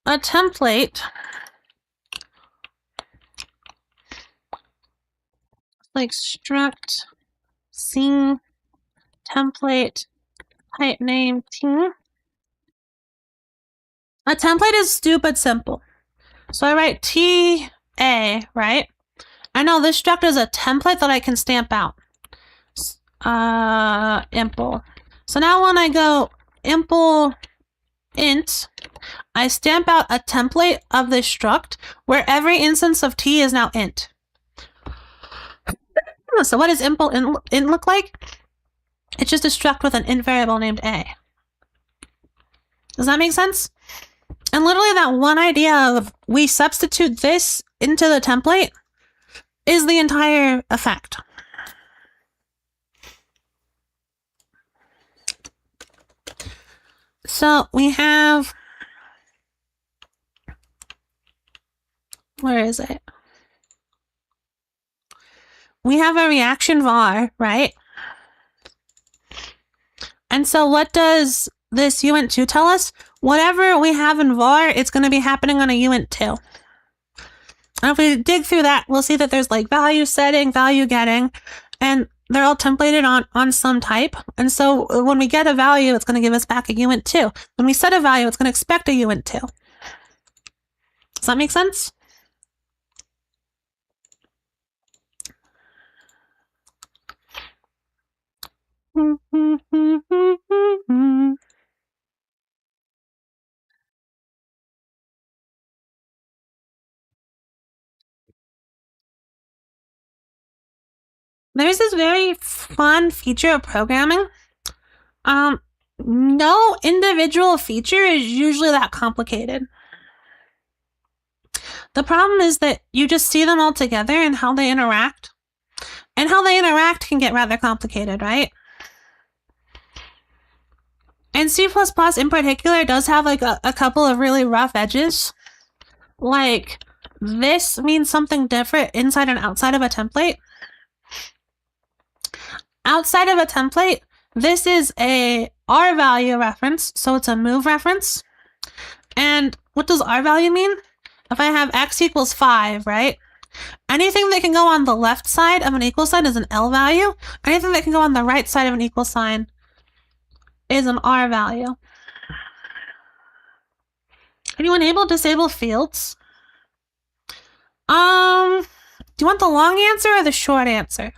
a template like struct sing template type name t. A template is stupid simple. So I write TA, right? I know this struct is a template that I can stamp out. Impl. So now when I go impl int, I stamp out a template of this struct where every instance of t is now int. So what does impl int look like? It's just a struct with an int variable named a. Does that make sense? And literally that one idea of we substitute this into the template is the entire effect. So we have, where is it? We have a reaction var, right? And so what does this uint2 tell us? Whatever we have in var, it's going to be happening on a uint2. And if we dig through that, we'll see that there's like value setting, value getting, and they're all templated on some type. And so when we get a value, it's going to give us back a uint2. When we set a value, it's going to expect a uint2. Does that make sense? There's this very fun feature of programming. No individual feature is usually that complicated. The problem is that you just see them all together and how they interact. And how they interact can get rather complicated, right? And C++ in particular does have like a couple of really rough edges. Like, this means something different inside and outside of a template. Outside of a template, this is a R value reference, so it's a move reference. And what does R value mean? If I have x equals 5, right? Anything that can go on the left side of an equal sign is an L value. Anything that can go on the right side of an equal sign is an R value. Can you enable disable fields? Do you want the long answer or the short answer?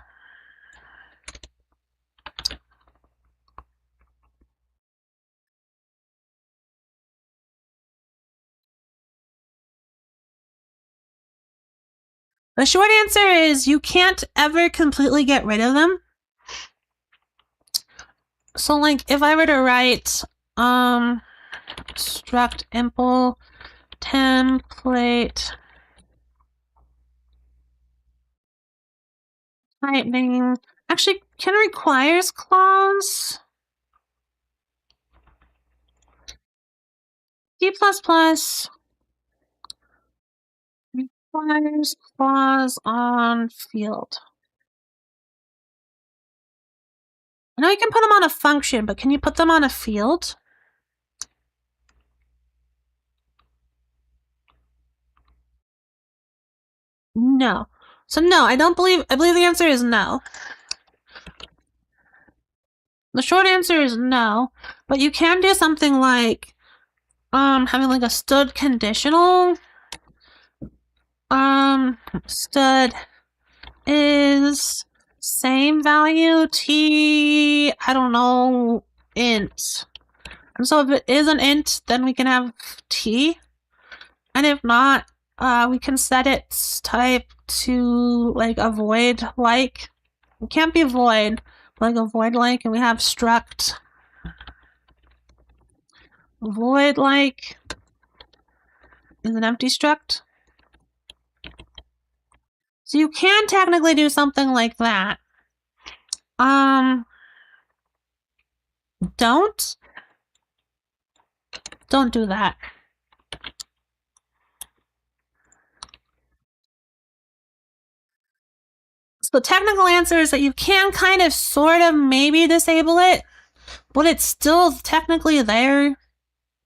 The short answer is you can't ever completely get rid of them. So like if I were to write struct impl template type name, actually can requires clause. C++ requires clause on field. I know you can put them on a function, but can you put them on a field? No. So no, I believe the answer is no. The short answer is no, but you can do something like having like a stud conditional. Stud is same value t, I don't know, int. And so if it is an int, then we can have t. And if not, we can set its type to like a void like. It can't be void, like a void like, and we have struct void like is an empty struct. So you can technically do something like that. Don't do that. So the technical answer is that you can kind of sort of maybe disable it, but it's still technically there.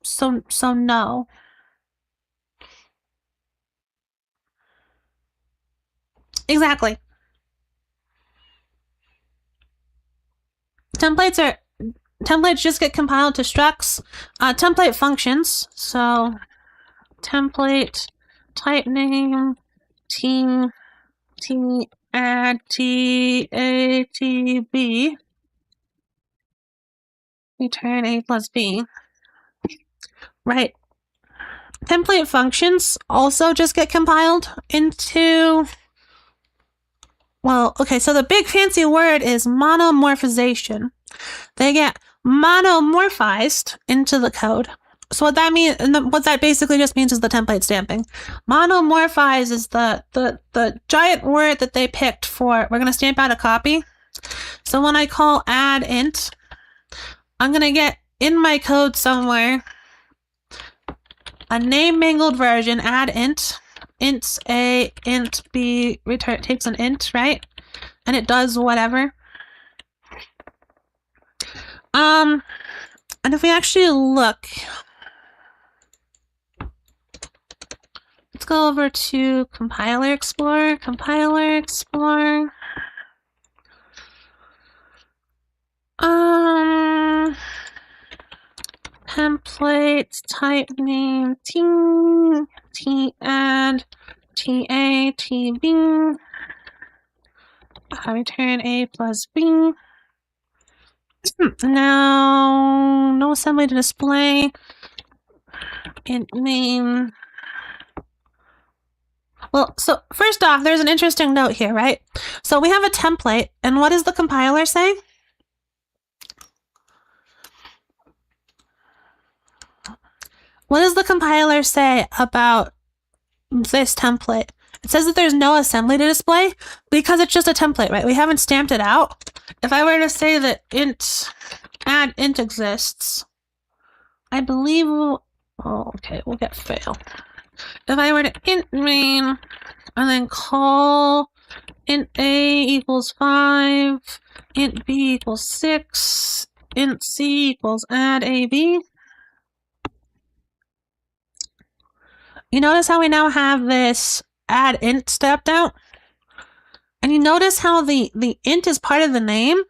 So no. Exactly. Templates just get compiled to structs. Template functions. So template type name t add t a t b return a plus b. Right. Template functions also just get compiled into, well, okay, so the big fancy word is monomorphization. They get monomorphized into the code. So what that means, and what that basically just means is the template stamping. Monomorphize is the giant word that they picked for, we're going to stamp out a copy. So when I call add int, I'm going to get in my code somewhere a name mangled version, add int, int a, int b, return, takes an int, right? And it does whatever. And if we actually look, Let's go over to Compiler Explorer. Compiler Explorer. Templates, type name, t add, ta, tb. Return a plus b. Now, no assembly to display. Int name. Well, so first off, there's an interesting note here, right? So we have a template, and what does the compiler say? What does the compiler say about this template? It says that there's no assembly to display because it's just a template, right? We haven't stamped it out. If I were to say that add int exists, I believe we'll, oh, okay, we'll get fail. If I were to int main and then call int a equals 5, int b equals 6, int c equals add ab. You notice how we now have this add int stepped out? And you notice how the int is part of the name?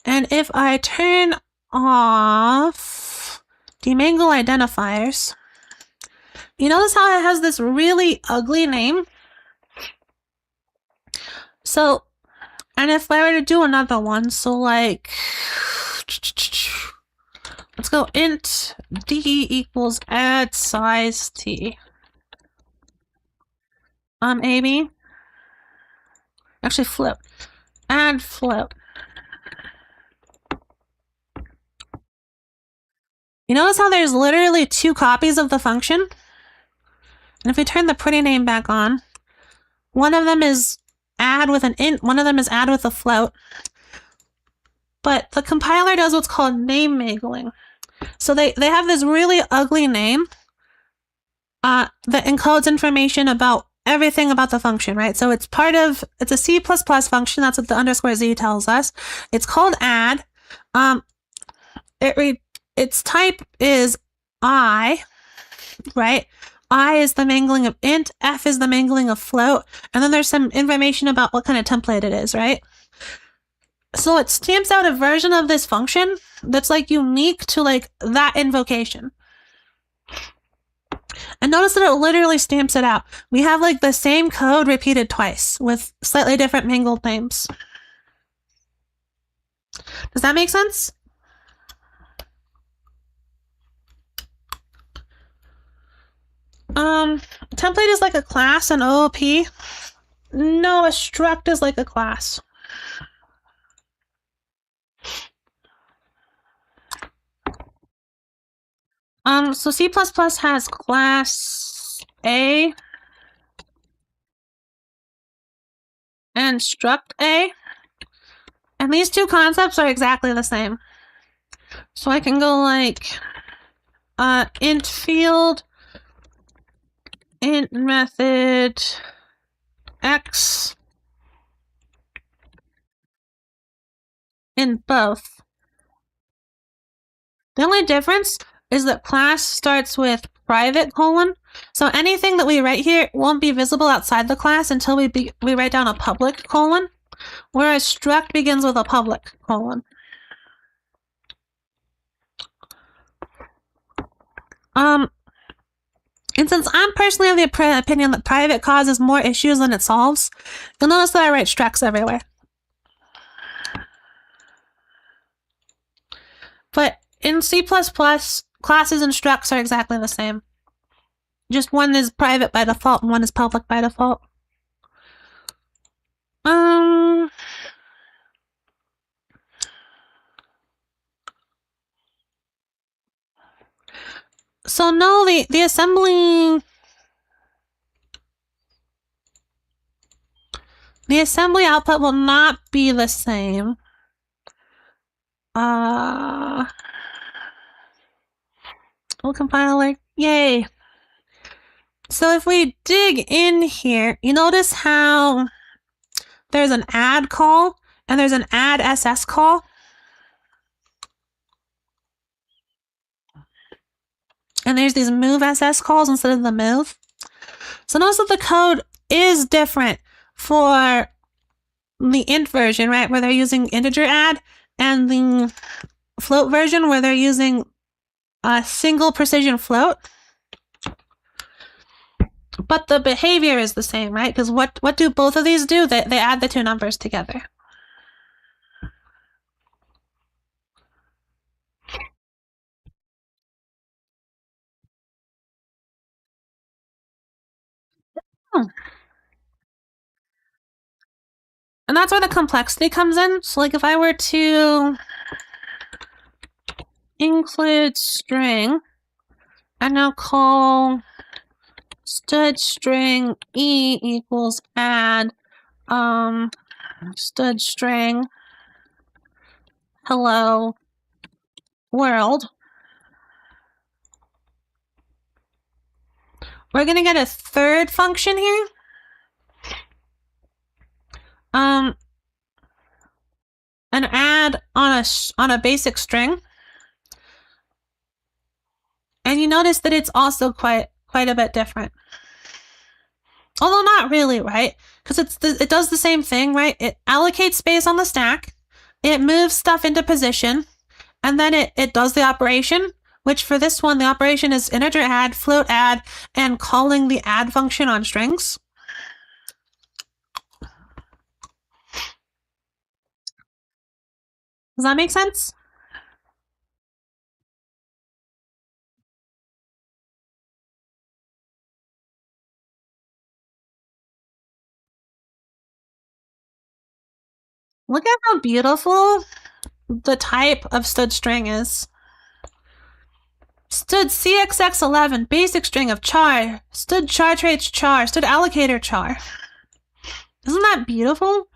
And if I turn off demangle identifiers, you notice how it has this really ugly name? So, and if I were to do another one, so like, let's go int d equals add size t. AB. Actually, flip. Add flip. You notice how there's literally 2 copies of the function? And if we turn the pretty name back on, one of them is add with an int, one of them is add with a float. But the compiler does what's called name mangling. So they have this really ugly name that encodes information about everything about the function, right? So it's a C++ function. That's what the underscore z tells us. It's called add. Its type is I, right? I is the mangling of int, F is the mangling of float, and then there's some information about what kind of template it is, right? So it stamps out a version of this function that's like unique to like that invocation. And notice that it literally stamps it out. We have like the same code repeated twice with slightly different mangled names. Does that make sense? Template is like a class in OOP. No, a struct is like a class. So C++ has class A and struct A, and these 2 concepts are exactly the same. So I can go like int field, int method x in both. The only difference is that class starts with private colon. So anything that we write here won't be visible outside the class until we write down a public colon, whereas struct begins with a public colon. And since I'm personally of the opinion that private causes more issues than it solves, you'll notice that I write structs everywhere. But in C++, classes and structs are exactly the same. Just one is private by default and one is public by default. So no, the assembly output will not be the same. We'll compiler, yay. So if we dig in here, you notice how there's an add call and there's an add SS call. And there's these move SS calls instead of the move. So notice that the code is different for the int version, right, where they're using integer add, and the float version where they're using a single precision float. But the behavior is the same, right? Because what do both of these do? They add the two numbers together. And that's where the complexity comes in. So like if I were to include string and now call stud string e equals add stud string hello world, we're gonna get a third function here. An add on a basic string, and you notice that it's also quite a bit different. Although not really, right? Because it does the same thing, right? It allocates space on the stack, it moves stuff into position, and then it does the operation, which for this one, the operation is integer add, float add, and calling the add function on strings. Does that make sense? Look at how beautiful the type of stud string is. Stud CXX11, basic string of char, stud char traits char, stud allocator char. Isn't that beautiful?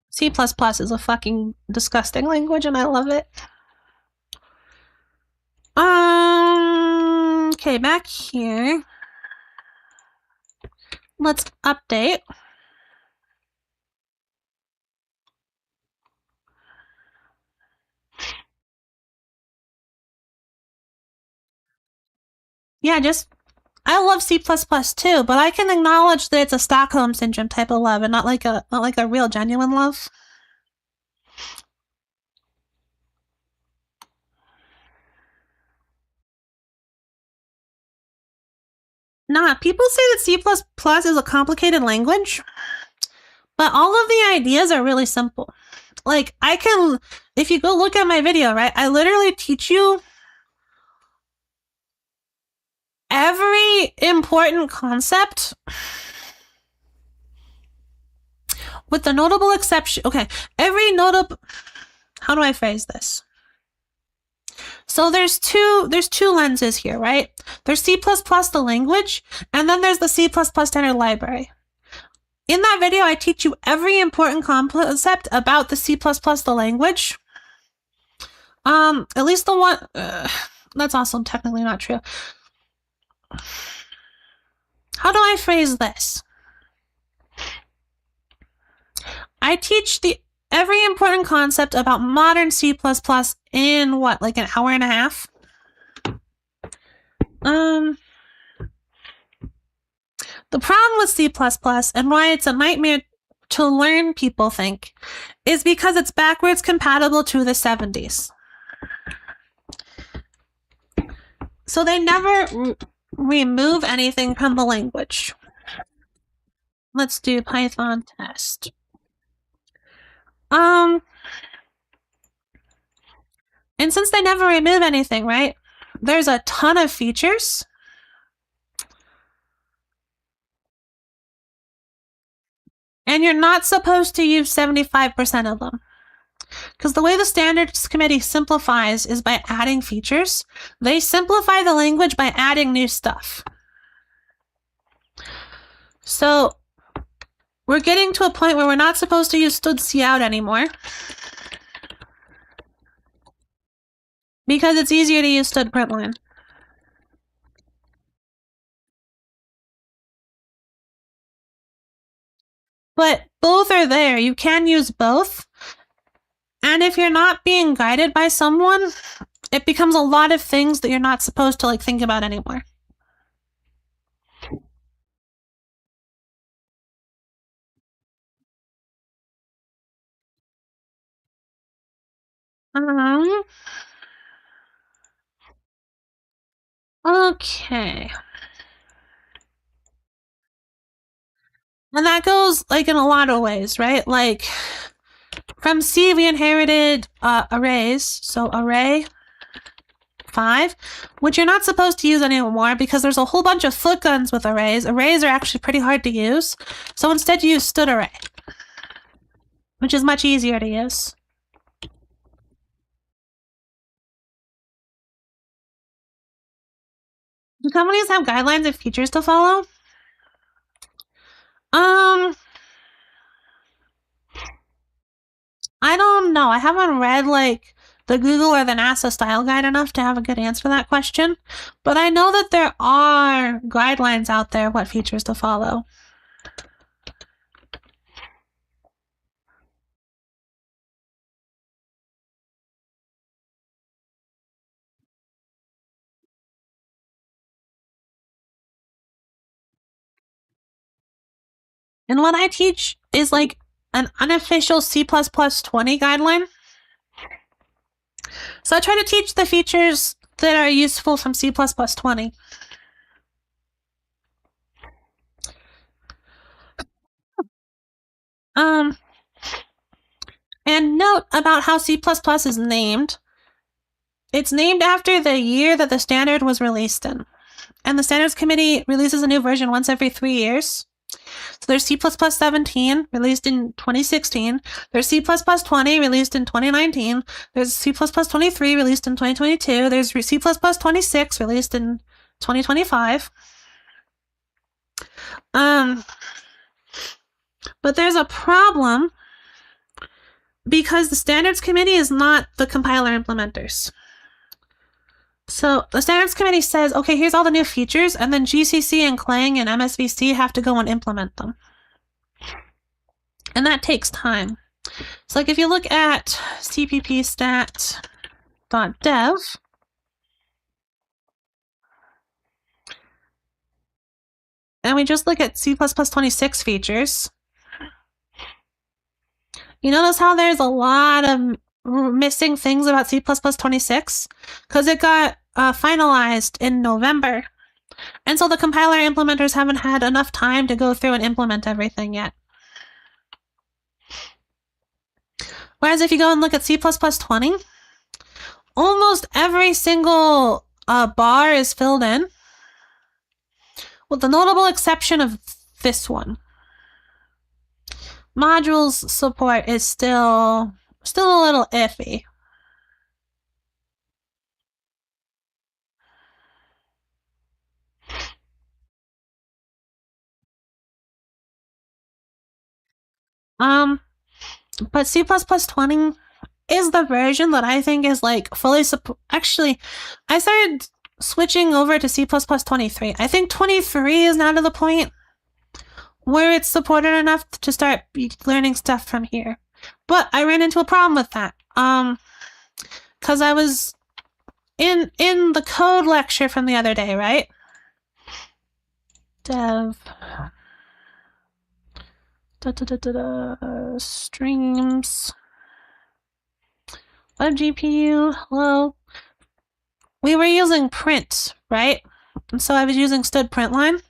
C++ is a fucking disgusting language and I love it. Okay, back here. Let's update. Yeah, I love C++ too, but I can acknowledge that it's a Stockholm syndrome type of love and not like a real genuine love. Nah, people say that C++ is a complicated language, but all of the ideas are really simple. Like, if you go look at my video, right, I literally teach you every important concept with the notable exception. Okay, how do I phrase this? So there's two lenses here, right? There's C++ the language, and then there's the C++ standard library. In that video, I teach you every important concept about the C++ the language. At least the one that's also technically not true. How do I phrase this? I teach every important concept about modern C++ in what, like an hour and a half? The problem with C++ and why it's a nightmare to learn, people think, is because it's backwards compatible to the 70s. So they never remove anything from the language. Let's do Python test. And since they never remove anything, right, there's a ton of features. And you're not supposed to use 75% of them. Because the way the standards committee simplifies is by adding features. They simplify the language by adding new stuff. So we're getting to a point where we're not supposed to use std cout anymore, because it's easier to use std println. But both are there. You can use both. And if you're not being guided by someone, it becomes a lot of things that you're not supposed to think about anymore. Okay. And that goes in a lot of ways, right? From C, we inherited arrays. So array 5, which you're not supposed to use anymore because there's a whole bunch of foot guns with arrays. Arrays are actually pretty hard to use. So instead you use std array, which is much easier to use. Do companies have guidelines and features to follow? I don't know. I haven't read the Google or the NASA style guide enough to have a good answer to that question. But I know that there are guidelines out there what features to follow. And what I teach is an unofficial C++ 20 guideline. So I try to teach the features that are useful from C++ 20. And note about how C++ is named. It's named after the year that the standard was released in. And the standards committee releases a new version once every 3 years. So there's C++ 17, released in 2016. There's C++ 20, released in 2019. There's C++ 23, released in 2022. There's C++ 26, released in 2025. But there's a problem because the standards committee is not the compiler implementers. So the standards committee says, okay, here's all the new features, and then GCC and Clang and MSVC have to go and implement them. And that takes time. So if you look at cppstat.dev, and we just look at C++ 26 features, you notice how there's a lot of missing things about C++ 26? Because it got finalized in November. And so the compiler implementers haven't had enough time to go through and implement everything yet. Whereas if you go and look at C++ 20, almost every single bar is filled in, with the notable exception of this one. Modules support is still a little iffy. But C++ 20 is the version that I think is fully support. Actually, I started switching over to C++ 23. I think 23 is now to the point where it's supported enough to start learning stuff from here. But I ran into a problem with that. Because I was in the code lecture from the other day, right? Dev streams WebGPU. Hello. We were using print, right? And so I was using std println,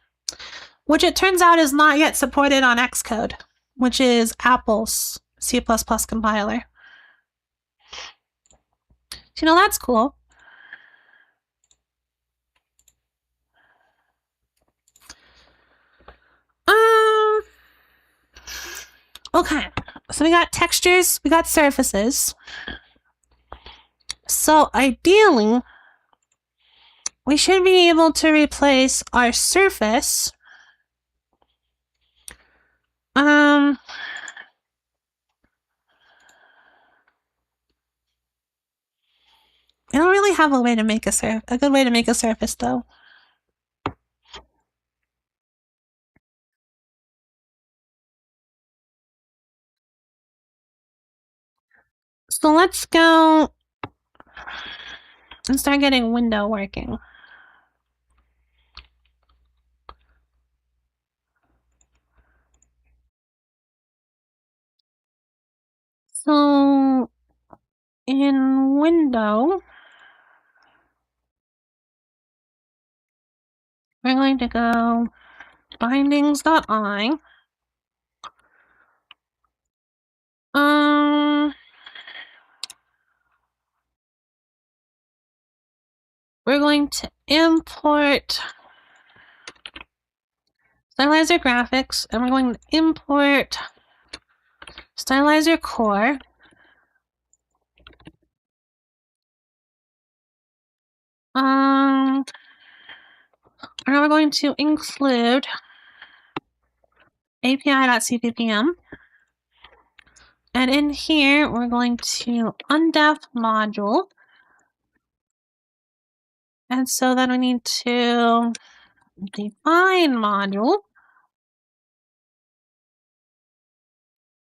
which it turns out is not yet supported on Xcode, which is Apple's C++ compiler. So, that's cool. Okay, so we got textures, we got surfaces. So ideally, we should be able to replace our surface. I don't really have a way to make a good way to make a surface, though. So let's go and start getting window working. So in window, we're going to go bindings.i. We're going to import stylizer graphics, and we're going to import stylizer core. And now we're going to include api.cppm. And in here, we're going to undef module. And so then we need to define module.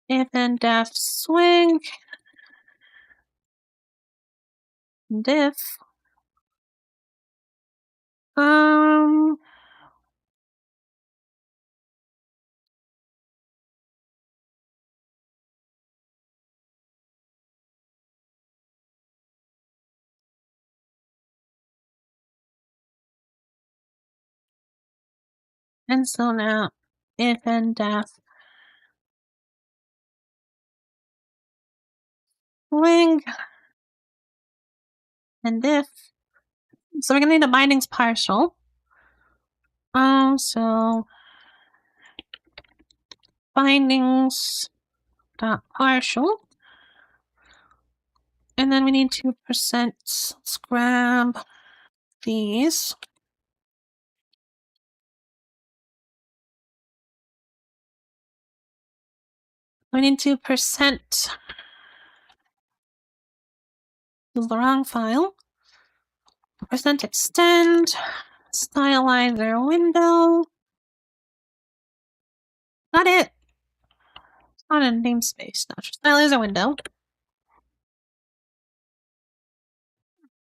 If and def swing diff. And so now if and def swing and diff. So we're gonna need a bindings partial. So bindings dot partial. And then we need to percent. Let's grab these. We need to percent. This is the wrong file. Percent extend stylizer window. Not it. It's not a namespace. No, just stylizer window.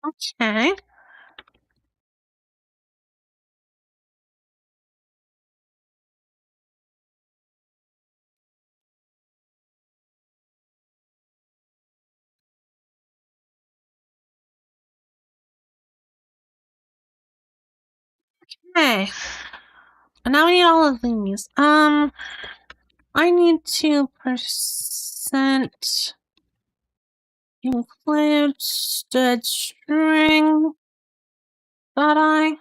Okay. Okay. And now we need all of these. I need to percent include stud string dot I.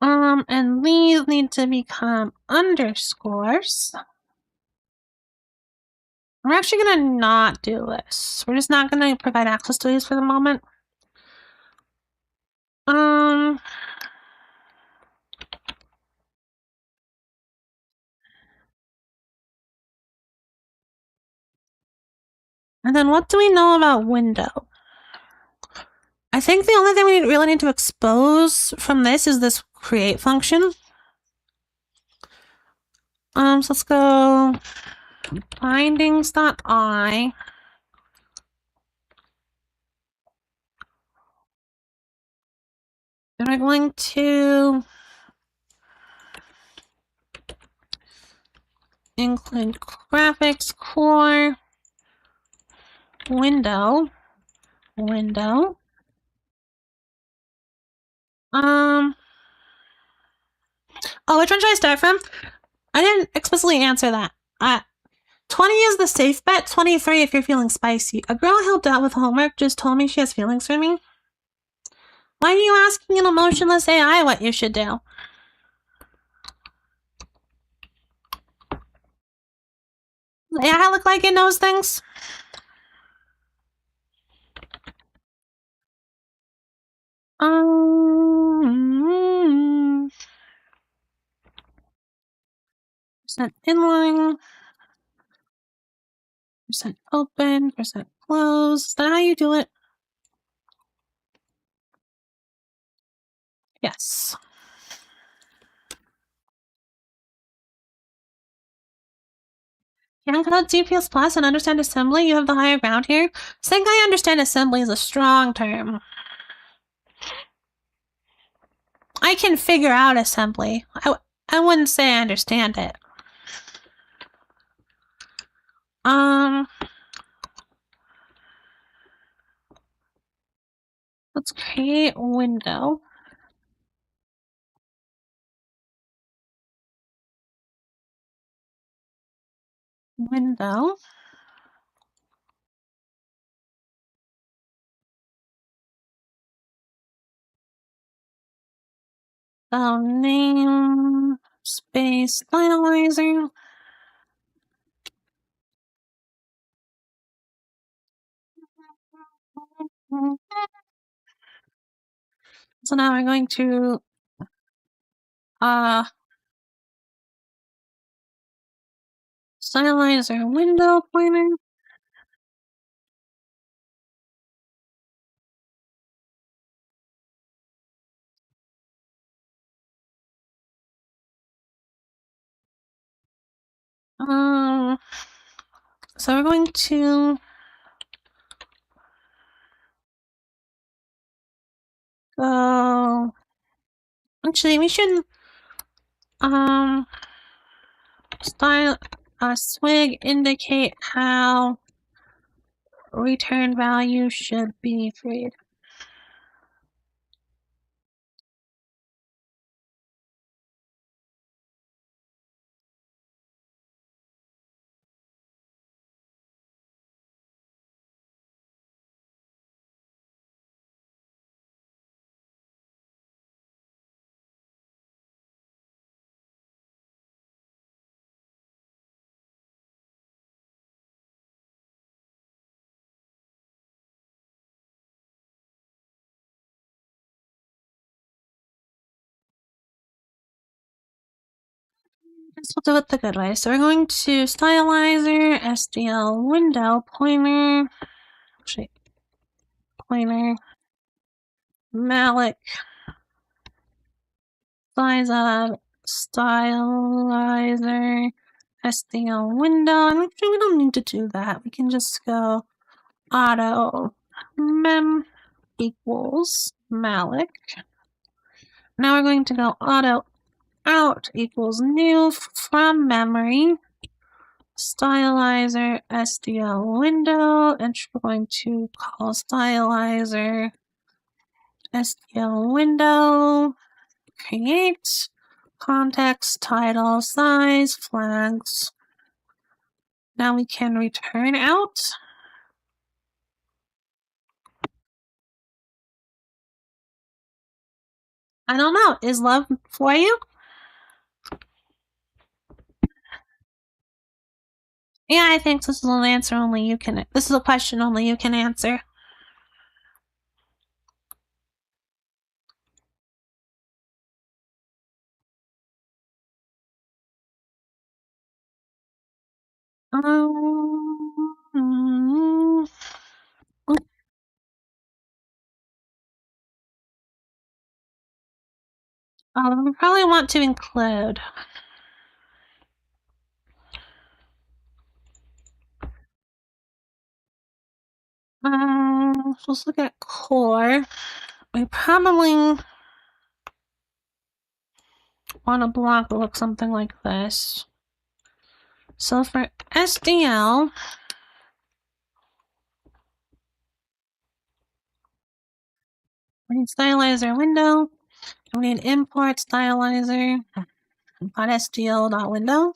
And these need to become underscores. We're actually gonna not do this. We're just not gonna provide access to these for the moment. And then what do we know about window? I think the only thing we really need to expose from this is this create function. So let's go bindings.i. And we're going to include graphics core window. Oh, which one should I start from? I didn't explicitly answer that. 20 is the safe bet, 23 if you're feeling spicy. A girl I helped out with homework just told me she has feelings for me. Why are you asking an emotionless AI what you should do? Does AI look like it knows things? Percent inline, percent open, percent close. Is that how you do it? Yes. Can code C++ and understand assembly? You have the higher ground here. Saying I understand assembly is a strong term. I can figure out assembly. I wouldn't say I understand it. Let's create a window. Window. So name space finalizer. So now we're going to stylize our window pointer. So we're going to go. Actually, we should style swig indicate how return value should be freed. We'll do it the good way. So we're going to stylizer SDL window pointer. Actually, pointer malloc size of stylizer SDL window. And actually, we don't need to do that. We can just go auto mem equals malloc. Now we're going to go auto out equals new from memory stylizer SDL window, and we're going to call stylizer SDL window, create context, title, size, flags. Now we can return out. I don't know. Is love for you? Yeah, I think this is an answer only you can. This is a question only you can answer. We probably want to include. Let's look at core. We probably want a block that looks something like this. So for SDL, we need stylizer window. We need import stylizer .sdl.window.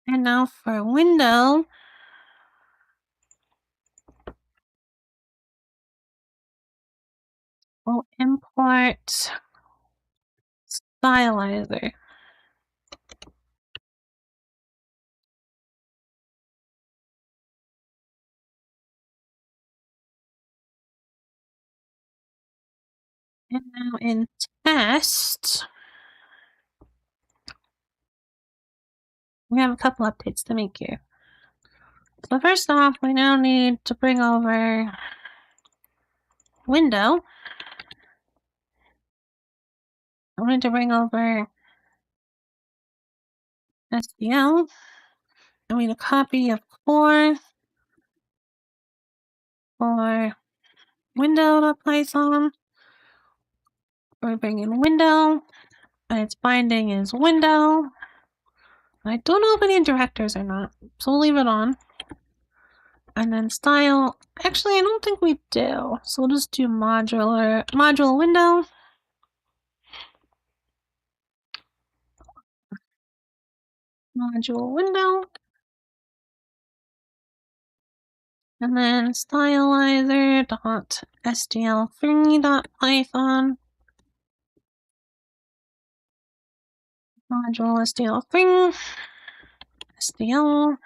And now for window, we'll import stylizer. And now in test, we have a couple updates to make here. So first off, we now need to bring over window. I need to bring over SDL. And we need a copy of core for window.python. We're bringing window, and its binding is window. I don't know if any directors or not, so we'll leave it on. And then style, actually I don't think we do, so we'll just do module window. Module window. And then stylizer.sdl3.python. Module SDL3. SDL.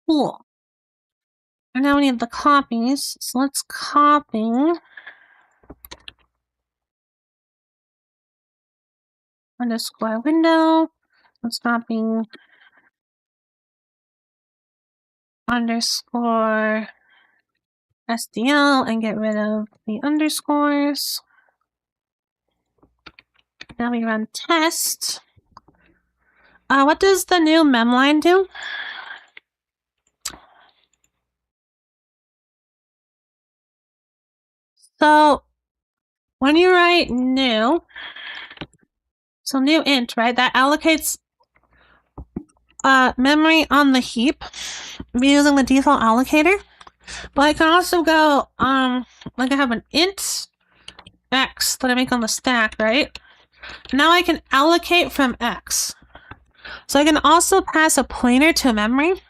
Cool. And now we need the copies. So let's copy underscore window. Let's copy underscore SDL and get rid of the underscores. Now we run test. What does the new memline do? So when you write new, so new int, right? That allocates memory on the heap using the default allocator. But I can also go, like I have an int x that I make on the stack, right? Now I can allocate from x. So I can also pass a pointer to memory.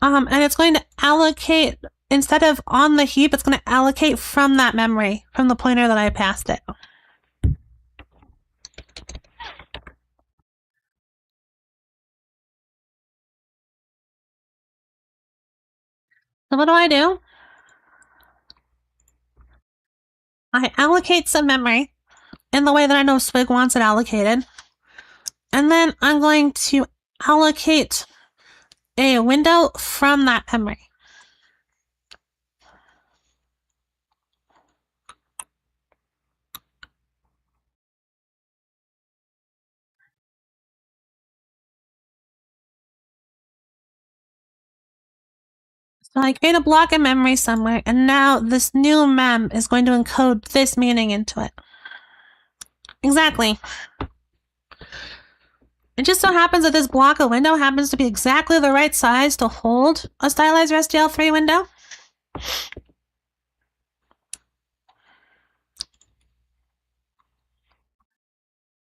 And it's going to allocate, instead of on the heap, it's going to allocate from that memory, from the pointer that I passed it. So what do? I allocate some memory in the way that I know Swig wants it allocated. And then I'm going to allocate a window from that memory. So I create a block of memory somewhere, and now this new mem is going to encode this meaning into it. Exactly. It just so happens that this block of window happens to be exactly the right size to hold a stylizer SDL3 window.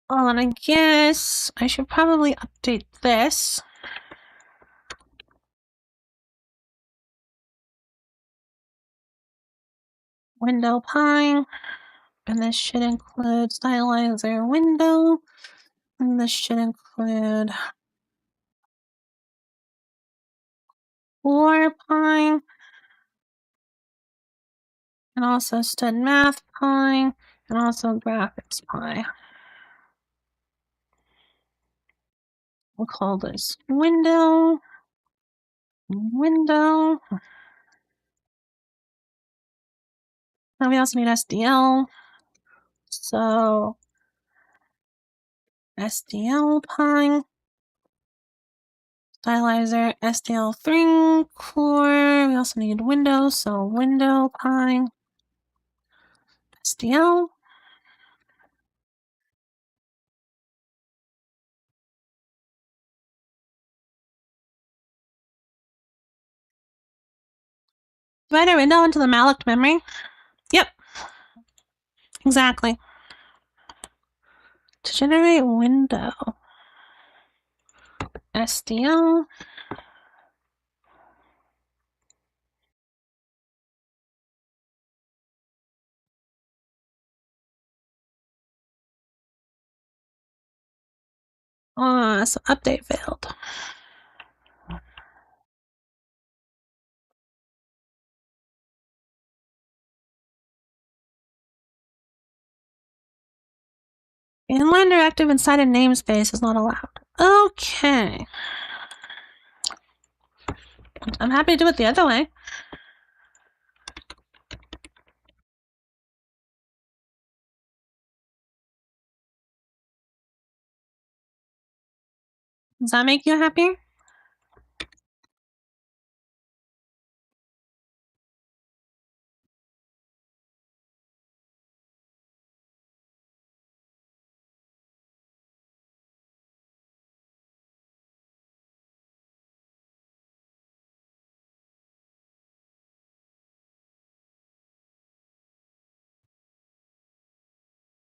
Oh, and I guess I should probably update this. Window pi, and this should include stylizer window, and this should include core pi, and also stud math pi, and also graphics pi. We'll call this window. Now we also need SDL. So SDL pi, stylizer SDL3 core. We also need window, so window pi, SDL. Write a window into the malloc memory. Yep, exactly. To generate window, SDL. So update failed. Inline directive inside a namespace is not allowed. Okay. I'm happy to do it the other way. Does that make you happy?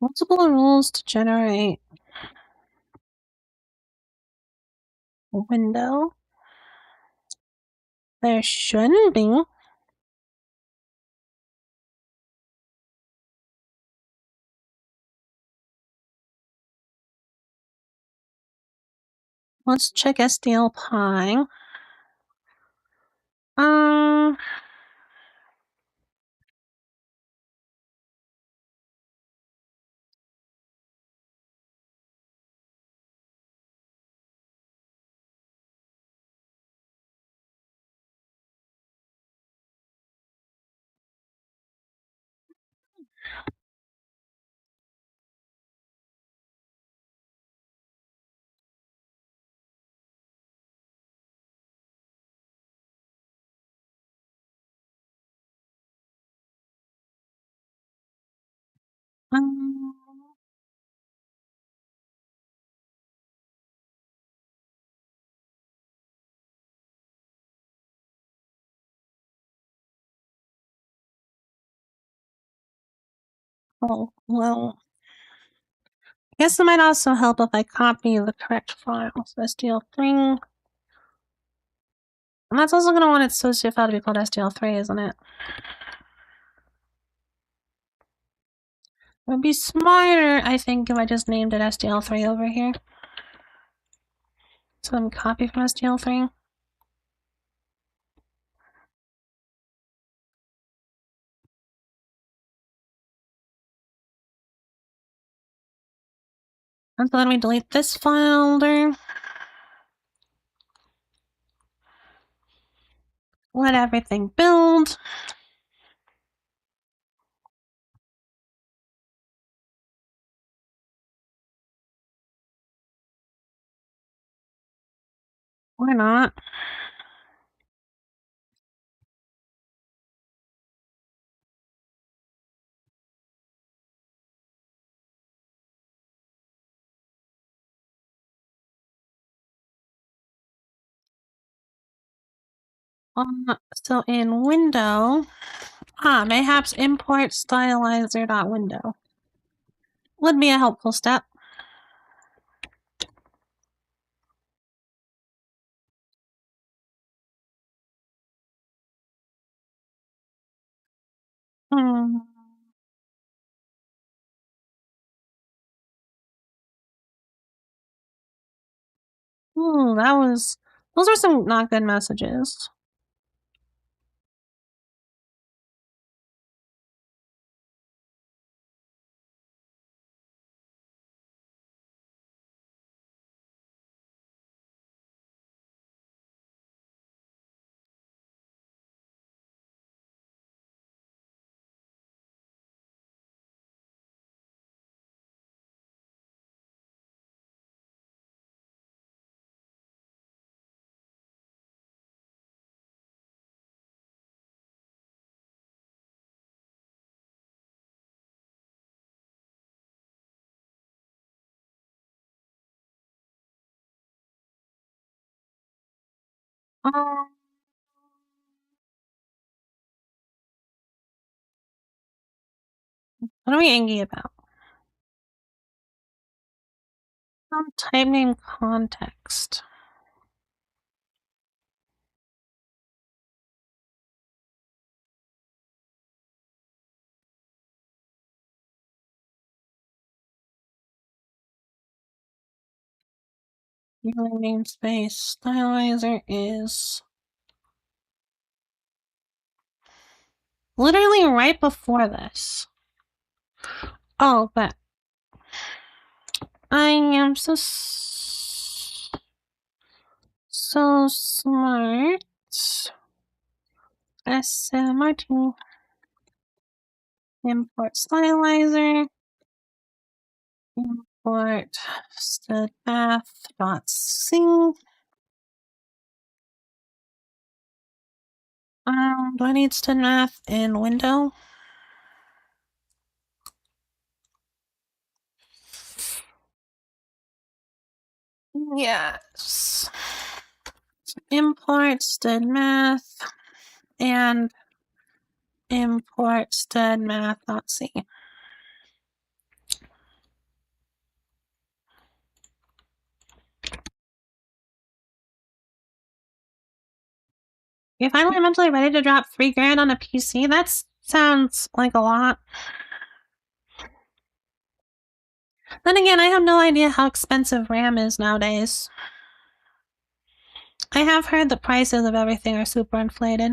Multiple rules to generate a window. There shouldn't be. Let's check SDL Pi. Um, oh, well. I guess it might also help if I copy the correct file. So SDL3. And that's also going to want its associate file to be called SDL3, isn't it? It would be smarter, I think, if I just named it SDL3 over here. So I'm copy from SDL3. And so then we delete this folder. Let everything build. Why not? So in window, mayhaps import stylizer.window would be a helpful step. Hmm. Ooh, those are some not good messages. Um, what are we angry about? Type name context. namespace stylizer is literally right before this. Oh, but I am so smart. SMRT. Import stylizer. Import studmath.c. Do I need studmath in window? Yes. Import studmath and import studmath.c. You're finally mentally ready to drop $3,000 on a PC? That sounds like a lot. Then again, I have no idea how expensive RAM is nowadays. I have heard the prices of everything are super inflated.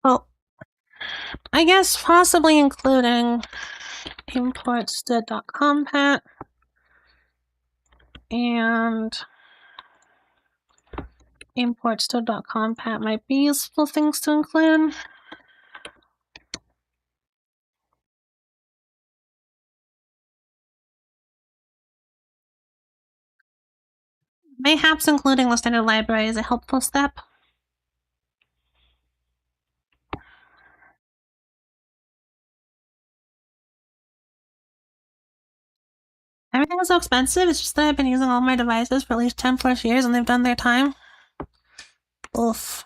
Well, I guess possibly including import stud.compat and import stud.compat might be useful things to include. Mayhaps including the standard library is a helpful step. Everything is so expensive, it's just that I've been using all my devices for at least 10 plus years and they've done their time. Oof.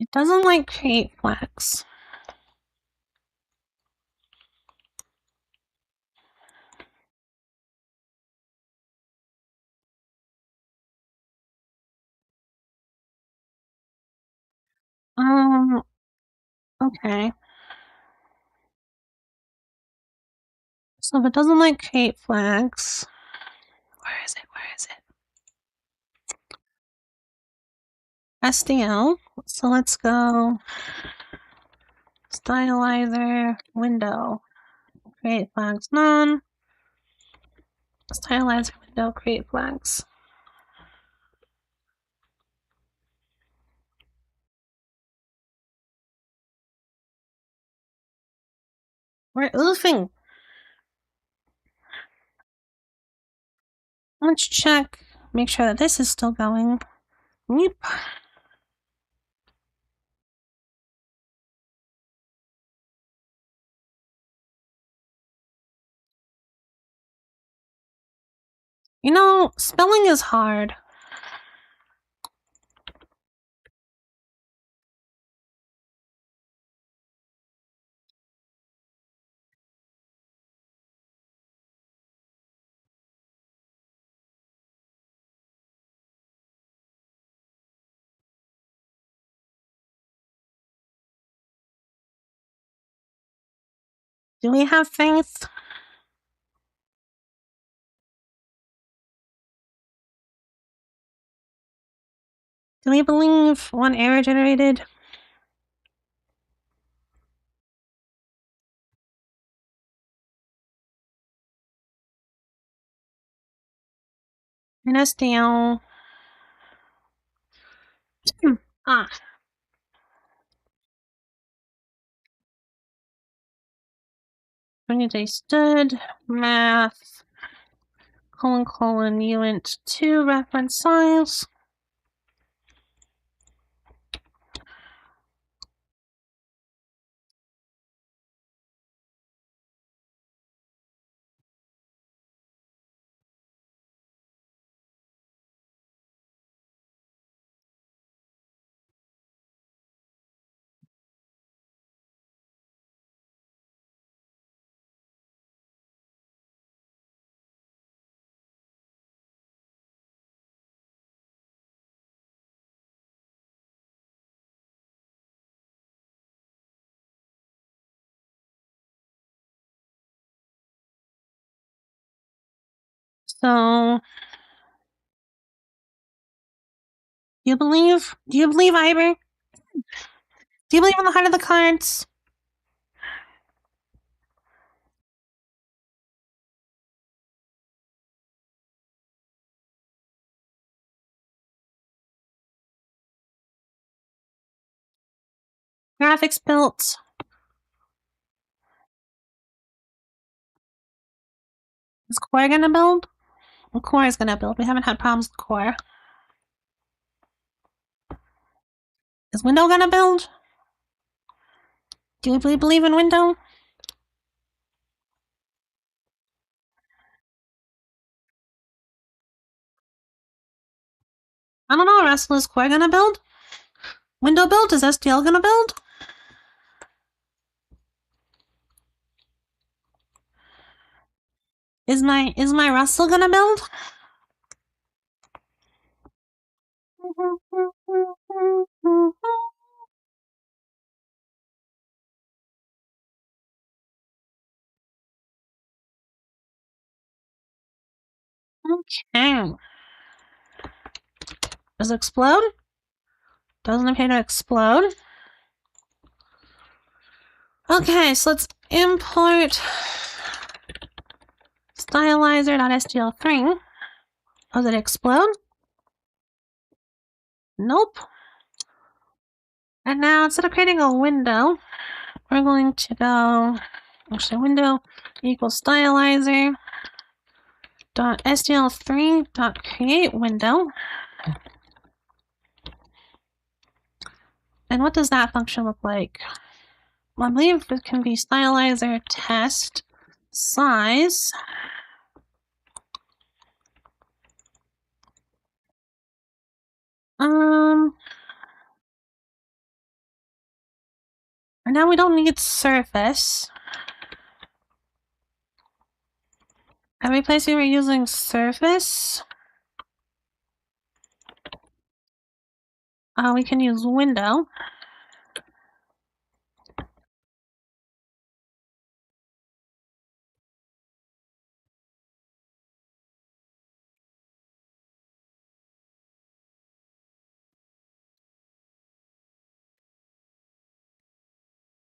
It doesn't like create flags. Okay. So if it doesn't like create flags, where is it? SDL. So let's go stylizer window, create flags none. Stylizer window, create flags. We're oofing. Let's check, make sure that this is still going. Weep. You know, spelling is hard. Do we have faith? Do we believe one error generated? An SDL. Ah. We need a stud math uint 2 reference size. So, do you believe? Do you believe, Ivor? Do you believe in the heart of the cards? Graphics built. Is Core gonna build? Well, Core is gonna build. We haven't had problems with Core. Is Window gonna build? Do you believe in Window? I don't know, Russell. Is Core gonna build? Window build? Is STL gonna build? Is my Russell gonna build? Okay. Does it explode? Doesn't appear to explode. Okay, so let's import stylizer.stl3. Does it explode? Nope. And now instead of creating a window, we're going to go, actually window equals stylizer dot stl3 dot create window. And what does that function look like? Well, I believe it can be stylizer test size. And now we don't need surface. Every place we were using surface, we can use window.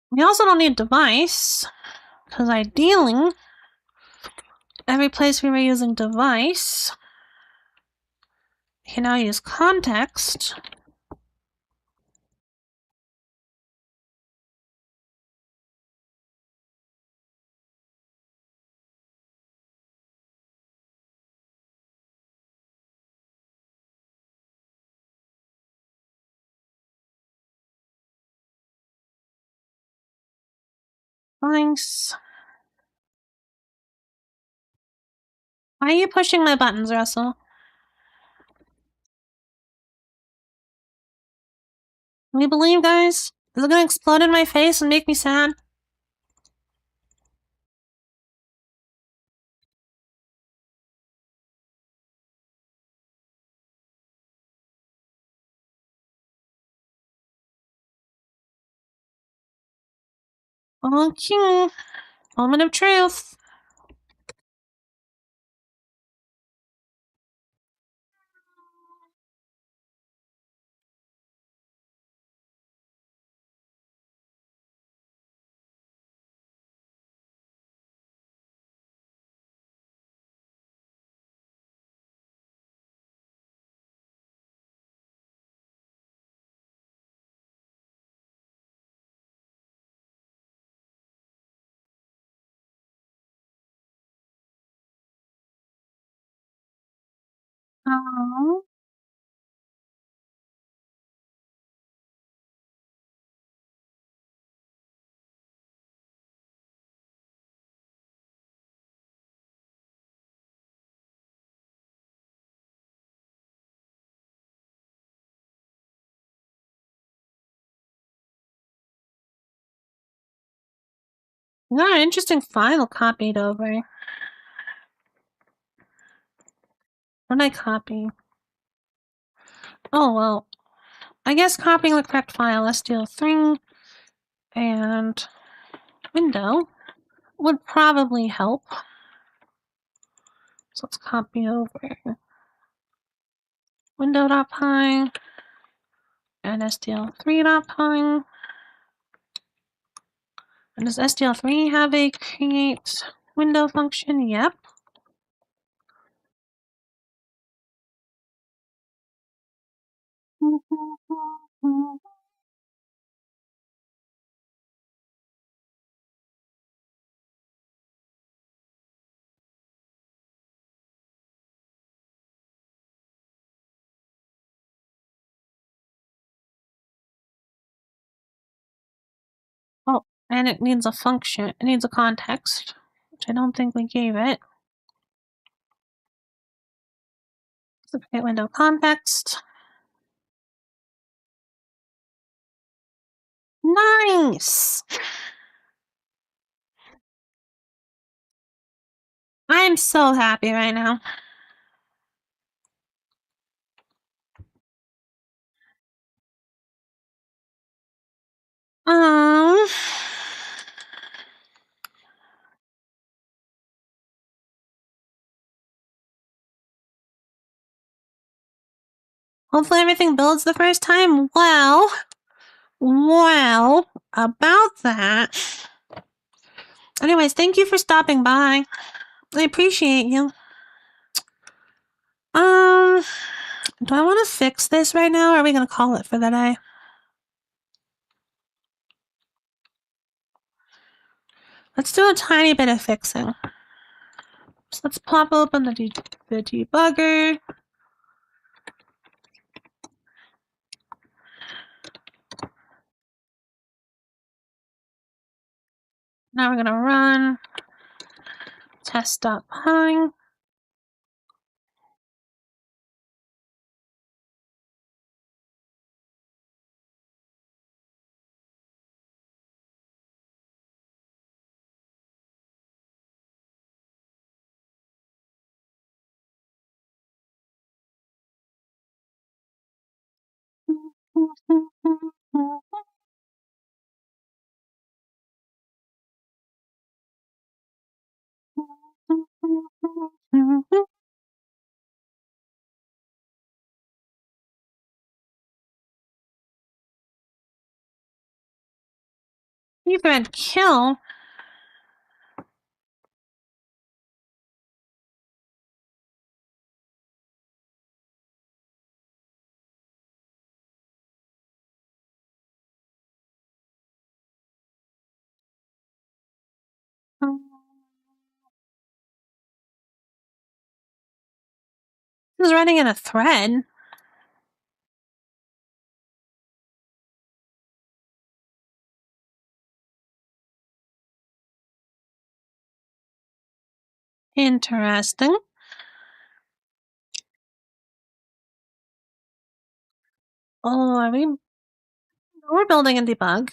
We also don't need device, because ideally, every place we were using device, we can now use context. Thanks. Why are you pushing my buttons, Russell? Can you believe, guys? Is it gonna explode in my face and make me sad? Okay. Moment of truth. Oh. Got an interesting file copied over. What did I copy? Oh, well, I guess copying the correct file, stl3 and window would probably help. So let's copy over window.py and SDL3.py. And does SDL3 have a create window function? Yep. Oh, and it needs a function. It needs a context, which I don't think we gave it. So create window context. Nice! I'm so happy right now. Um... Hopefully everything builds the first time. Well, about that. Anyways, thank you for stopping by. I appreciate you. Do I want to fix this right now, or are we going to call it for the day? Let's do a tiny bit of fixing. So let's pop open the debugger. Now we're going to run test.py. Thread kill. This is running in a thread. Interesting. Oh, are we? We're building a debug.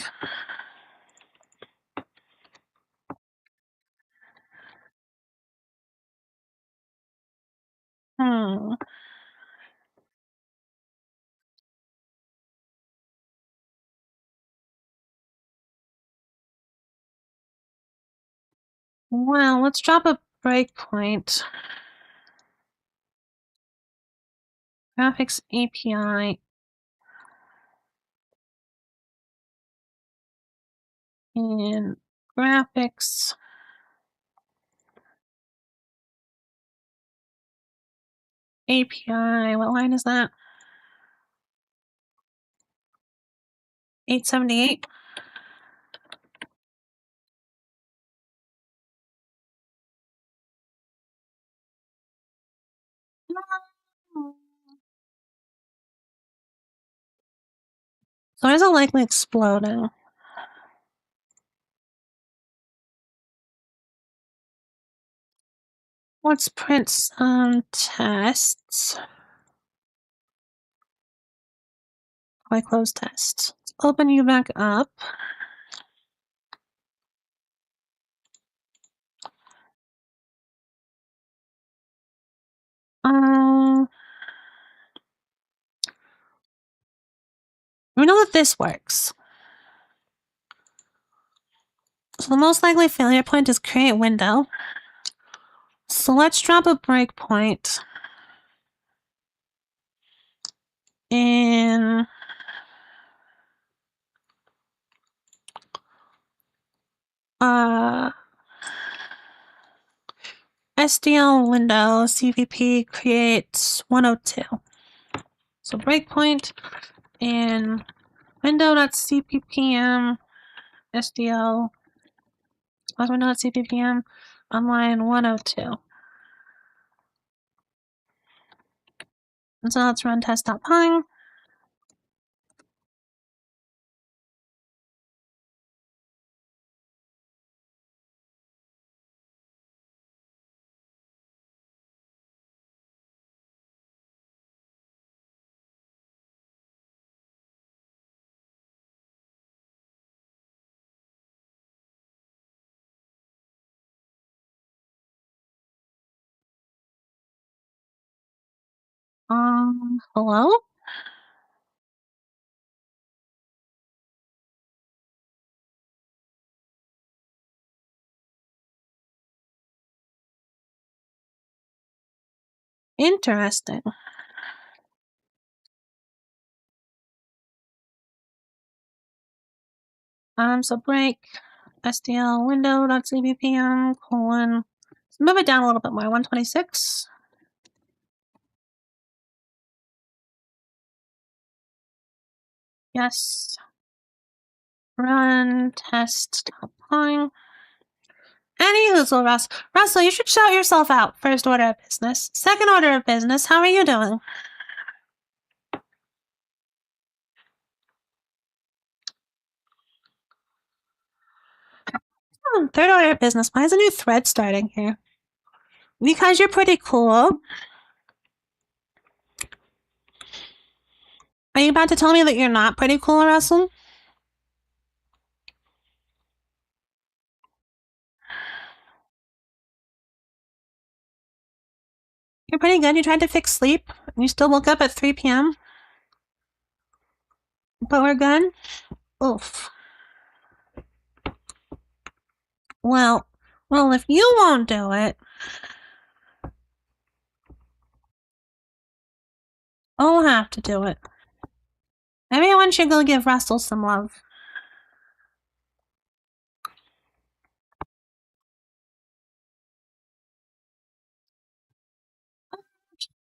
Well, let's drop a breakpoint. Graphics API. And graphics. API. What line is that? 878. So why is it likely exploding? Let's print some tests. I close tests. Let's open you back up. We know that this works. So the most likely failure point is create window. So let's drop a breakpoint in SDL window CVP creates 102. So breakpoint in window.cppm SDL window.cppm on line 102. And so let's run test.py. Hello? Interesting. So break SDL window.cppm : let's move it down a little bit more, 126. Yes. Run test.py. Anywho, Russell, you should shout yourself out. First order of business. Second order of business, how are you doing? Third order of business. Why is a new thread starting here? Because you're pretty cool. Are you about to tell me that you're not pretty cool, Russell? You're pretty good. You tried to fix sleep. You still woke up at 3 p.m. But we're good? Oof. Well, if you won't do it, I'll have to do it. Everyone should go give Russell some love.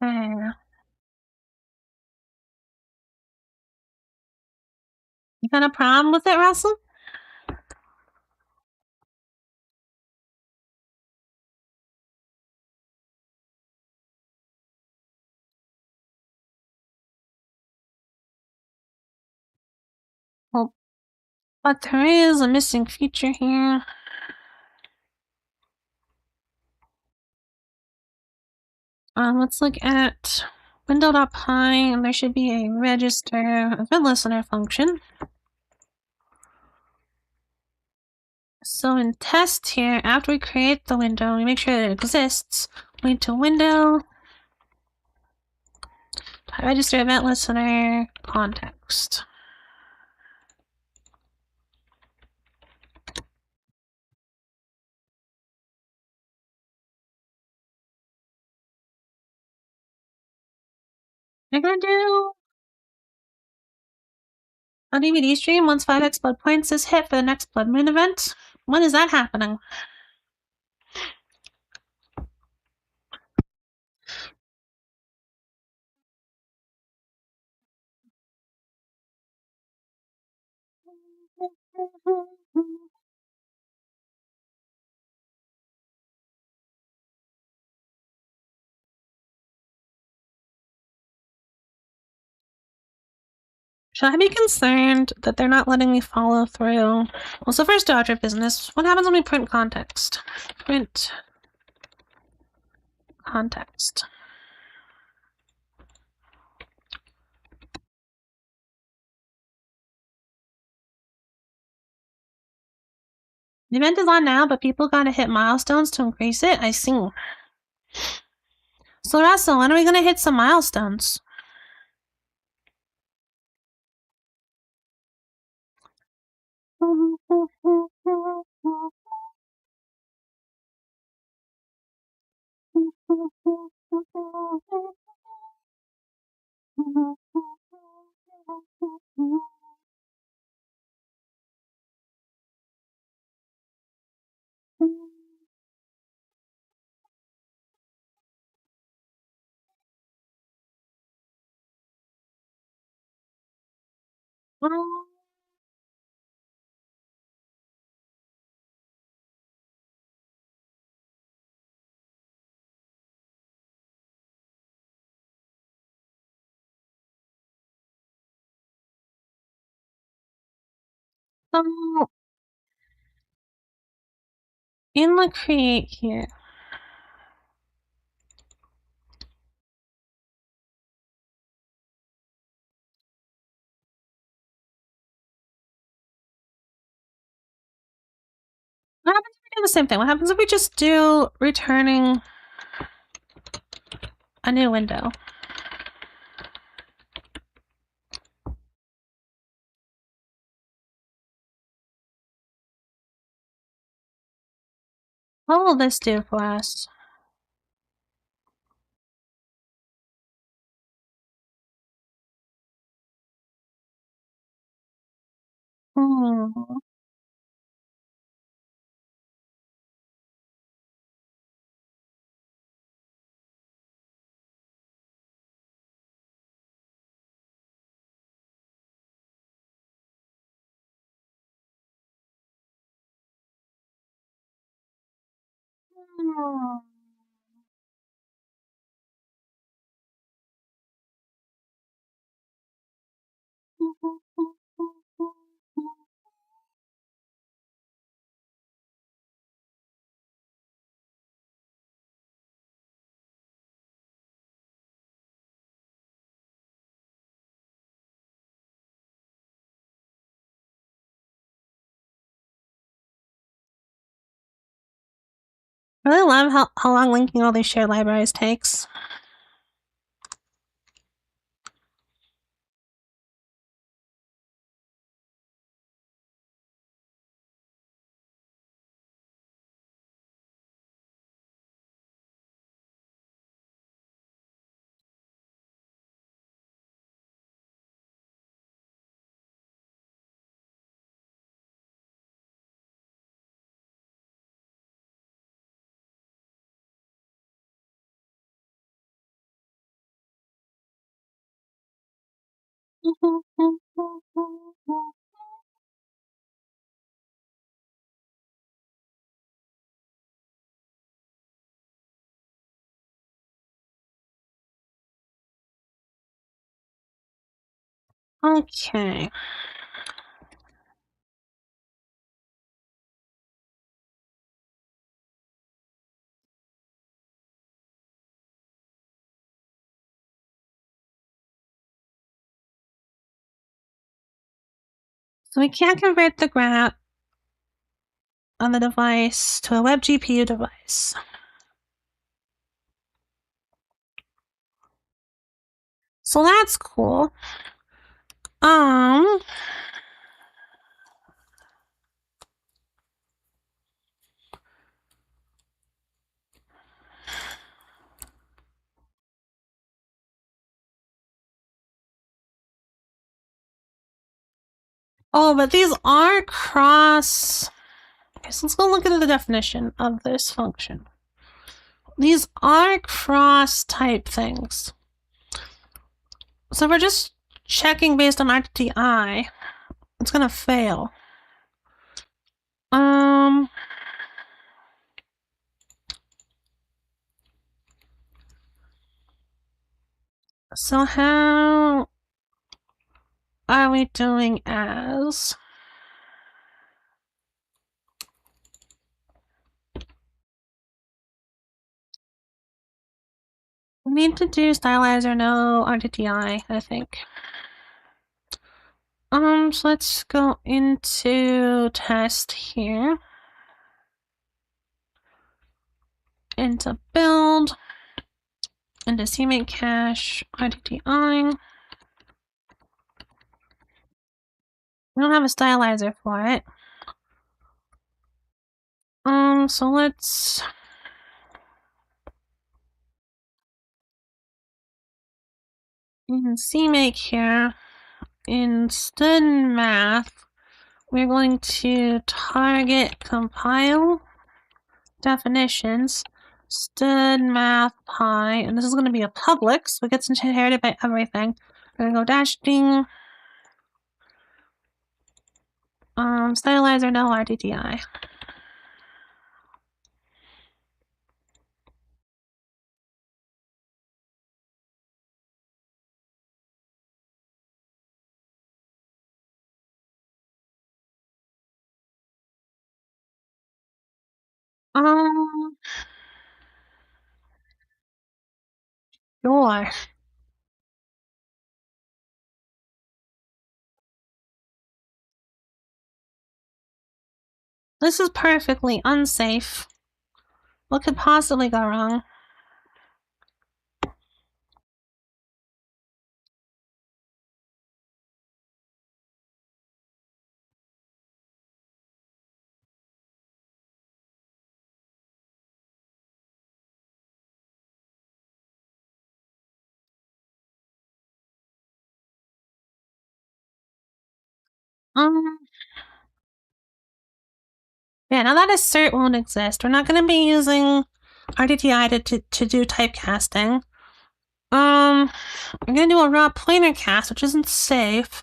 You got a problem with it, Russell? Well, but there is a missing feature here. Let's look at window.py, and there should be a register event listener function. So in test here, after we create the window, we make sure that it exists. Point to window, register event listener, context. You're gonna do a DVD stream once 5x blood points is hit for the next blood moon event. When is that happening? Should I be concerned that they're not letting me follow through? Well, so first order of business, what happens when we print context? Print context. The event is on now, but people gotta hit milestones to increase it? I see. So Russell, when are we gonna hit some milestones? So, in the create here, what happens if we do the same thing? What happens if we just do returning a new window? What will this do for us? Hmm. I really love how long linking all these shared libraries takes. Okay. So we can't convert the graph on the device to a WebGPU device. So that's cool. Oh, but these are cross. Okay, so let's go look at the definition of this function. These are cross type things. So if we're just checking based on RTI, it's gonna fail. So how are we doing as? We need to do stylizer, no RTTI, I think. So let's go into test here. Into build. Into CMake cache, RTTI. We don't have a stylizer for it. So let's in CMake here, in stud math, we're going to target compile definitions, stud math pi, and this is going to be a public, so it gets inherited by everything. We're going to go dash ding, stylizer no RDDI. Sure. This is perfectly unsafe. What could possibly go wrong? Um, yeah, now that assert won't exist. We're not going to be using RDTI to do typecasting. I'm going to do a raw planar cast, which isn't safe.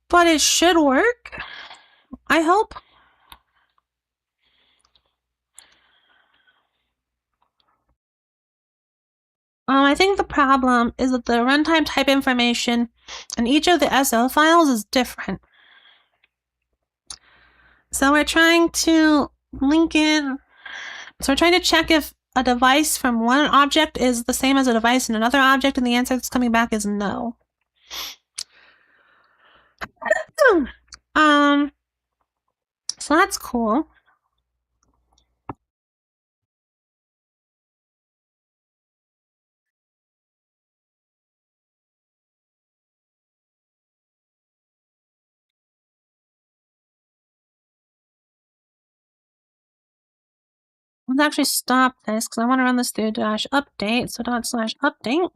But it should work. I hope. I think the problem is that the runtime type information in each of the SO files is different. So we're trying to link in. So we're trying to check if a device from one object is the same as a device in another object, and the answer that's coming back is no. So that's cool. Let's actually stop this because I want to run this through dash update. So /update.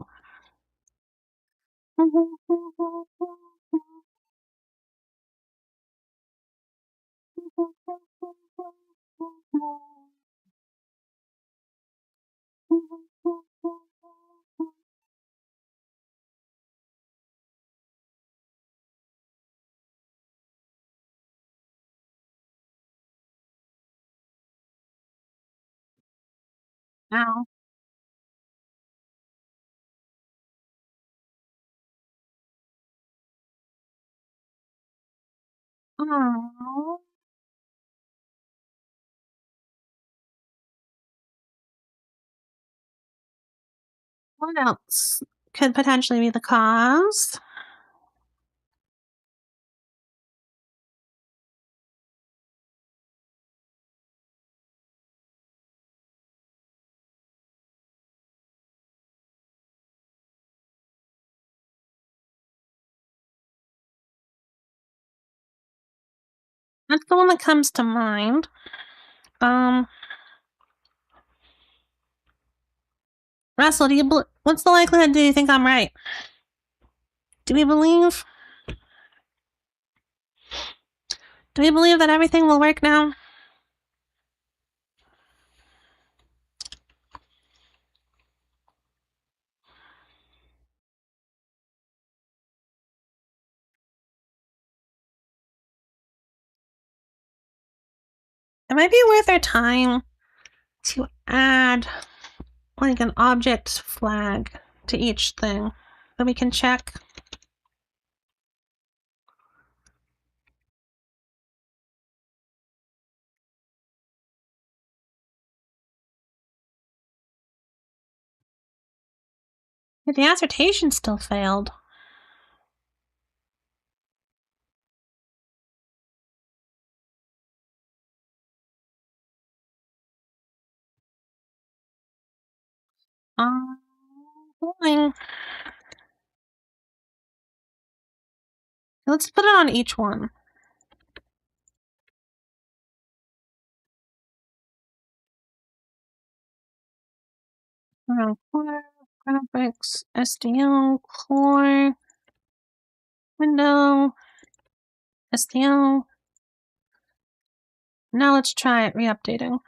Now. Oh. What else could potentially be the cause? That's the one that comes to mind. Russell, what's the likelihood do you think I'm right? Do we believe that everything will work now? It might be worth our time to add like an object flag to each thing that we can check. But the assertion still failed. Holding. Let's put it on each one. Graphics, SDL, core, window, SDL. Now let's try it re-updating.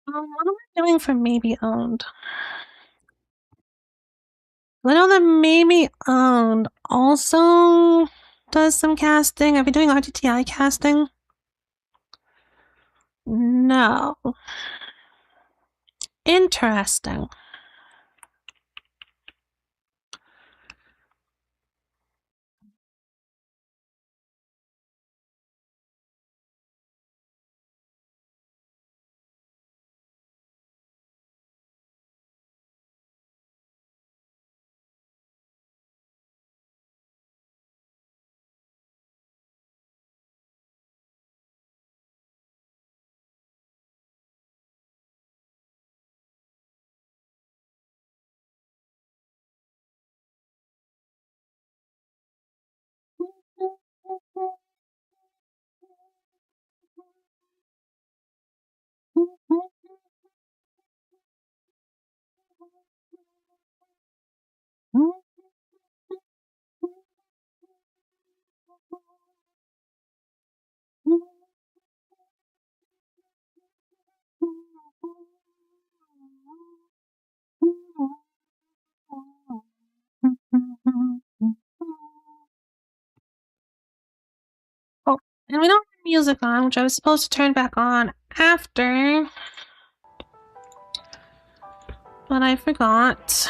What am I doing for maybe owned? I know that maybe owned also does some casting. Are we doing RTTI casting? No. Interesting. Oh, and we don't have music on, which I was supposed to turn back on after, but I forgot.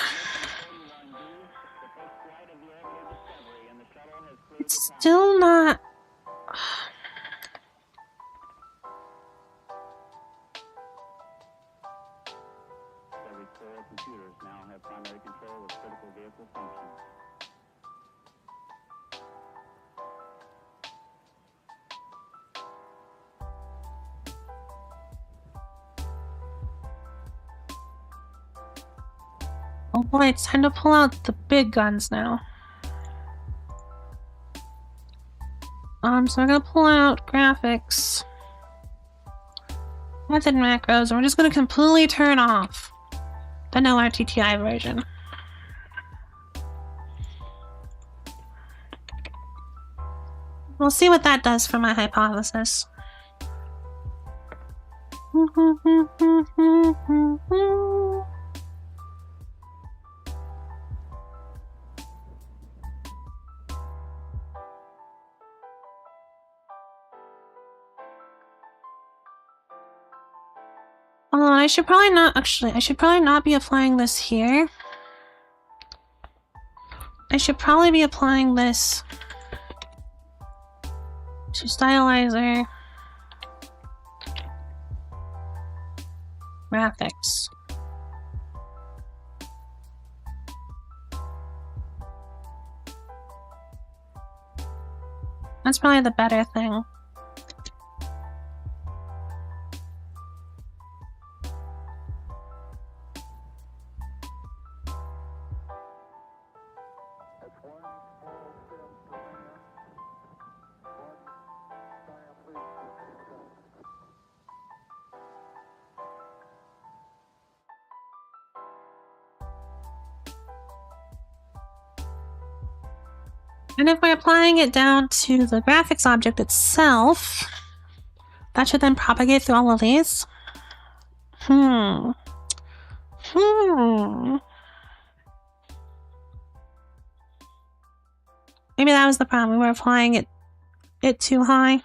It's still not. Computers now have primary control of critical vehicle functions. Oh boy, it's time to pull out the big guns now. So we're gonna pull out graphics, method macros, and we're just gonna completely turn off the no RTTI version. We'll see what that does for my hypothesis. Oh, I should probably not be applying this here. I should probably be applying this to stylizer, graphics. That's probably the better thing. And if we're applying it down to the graphics object itself, that should then propagate through all of these. Maybe that was the problem. We were applying it too high.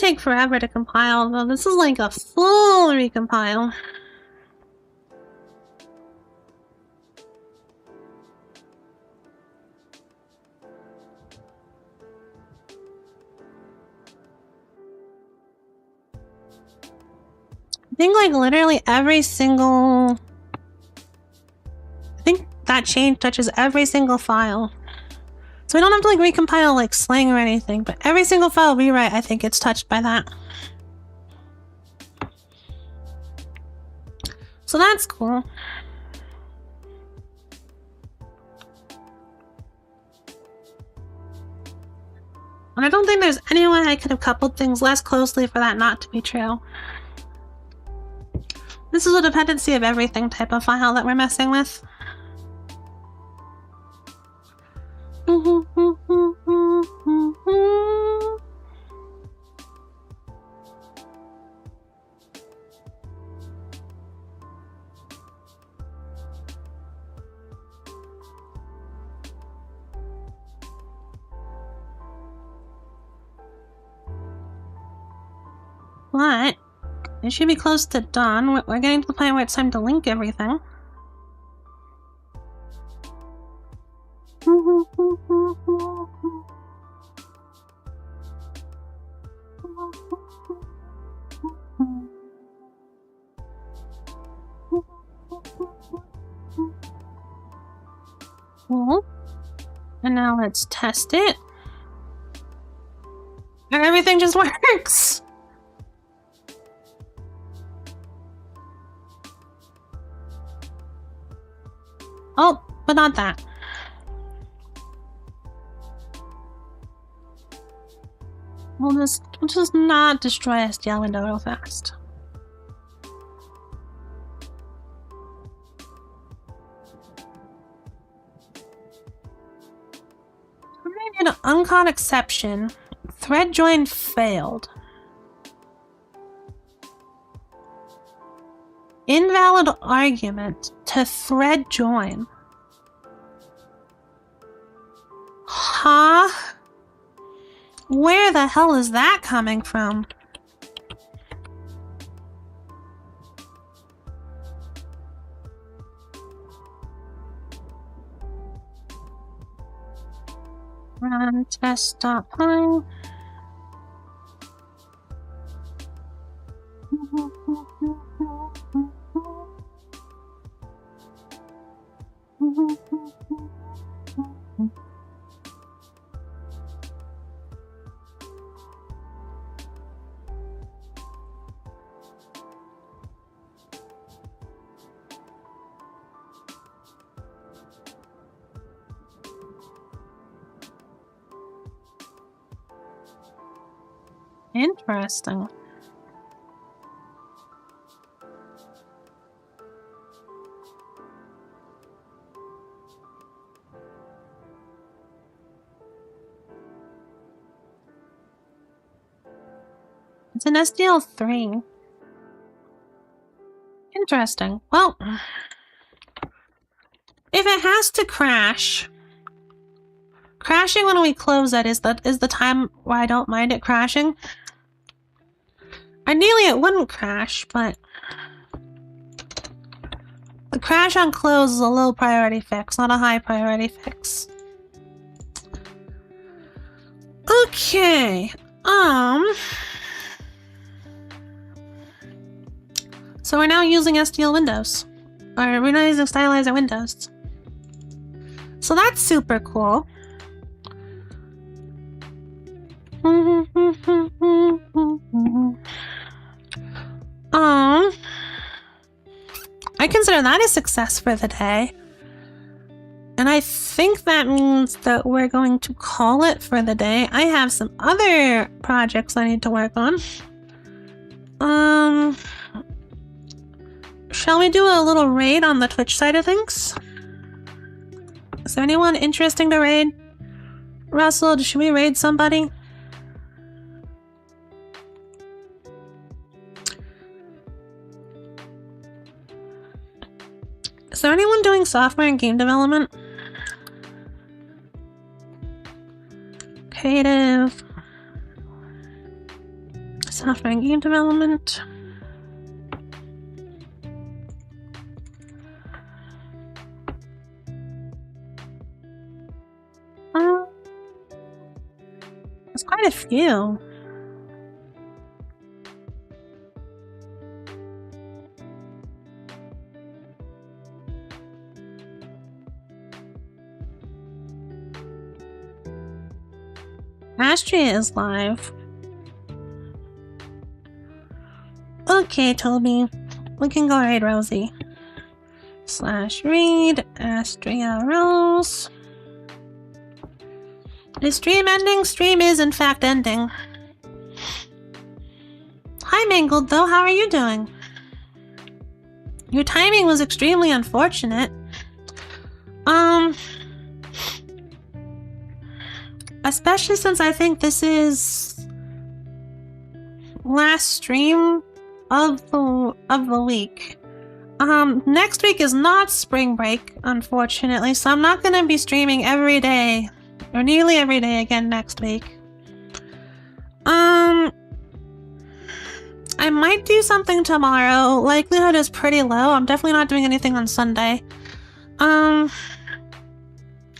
take forever to compile, though. This is like a full recompile. I think like literally every single... I think that change touches every single file. So we don't have to like recompile like slang or anything, but every single file rewrite I think gets touched by that. So that's cool. And I don't think there's any way I could have coupled things less closely for that not to be true. This is a dependency of everything type of file that we're messing with. What? It should be close to dawn. We're getting to the point where it's time to link everything. Cool. And now let's test it. And everything just works. Oh, but not that. We'll just not destroy SDL window real fast. I'm gonna get an uncaught exception. Thread join failed. Invalid argument to thread join. Huh? Where the hell is that coming from? Run test.py. Interesting. It's an SDL3. Interesting. Well, if it has to crash, crashing when we close that is the time where I don't mind it crashing. Ideally it wouldn't crash, but the crash on close is a low priority fix, not a high priority fix. Okay. So we're now using SDL windows. Or we're not using stylizer windows. So that's super cool. I consider that a success for the day. And I think that means that we're going to call it for the day. I have some other projects I need to work on. Shall we do a little raid on the Twitch side of things? Is there anyone interesting to raid? Russell, should we raid somebody? Is there anyone doing software and game development? Creative. software and game development. There's quite a few. Astria is live. Okay, Toby. We can go raid Rosie. /read Astria Rose. Is stream ending? Stream is in fact ending. Hi Mangled though, how are you doing? Your timing was extremely unfortunate. Especially since I think this is last stream of the week. Next week is not spring break, unfortunately, so I'm not gonna be streaming every day, or nearly every day again next week. I might do something tomorrow. Likelihood is pretty low. I'm definitely not doing anything on Sunday.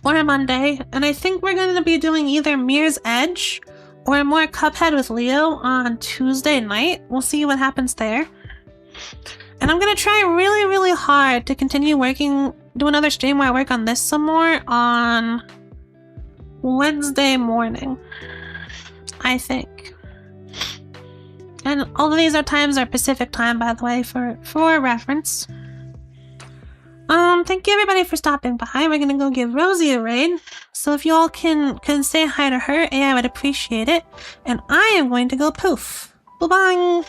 Or Monday, and I think we're going to be doing either Mirror's Edge or more Cuphead with Leo on Tuesday night. We'll see what happens there. And I'm going to try really, really hard to continue do another stream where I work on this some more on Wednesday morning, I think. And all of these times are Pacific time, by the way, for reference. Thank you everybody for stopping by. We're gonna go give Rosie a raid. So if you all can say hi to her, I would appreciate it. And I am going to go poof. Bye-bye!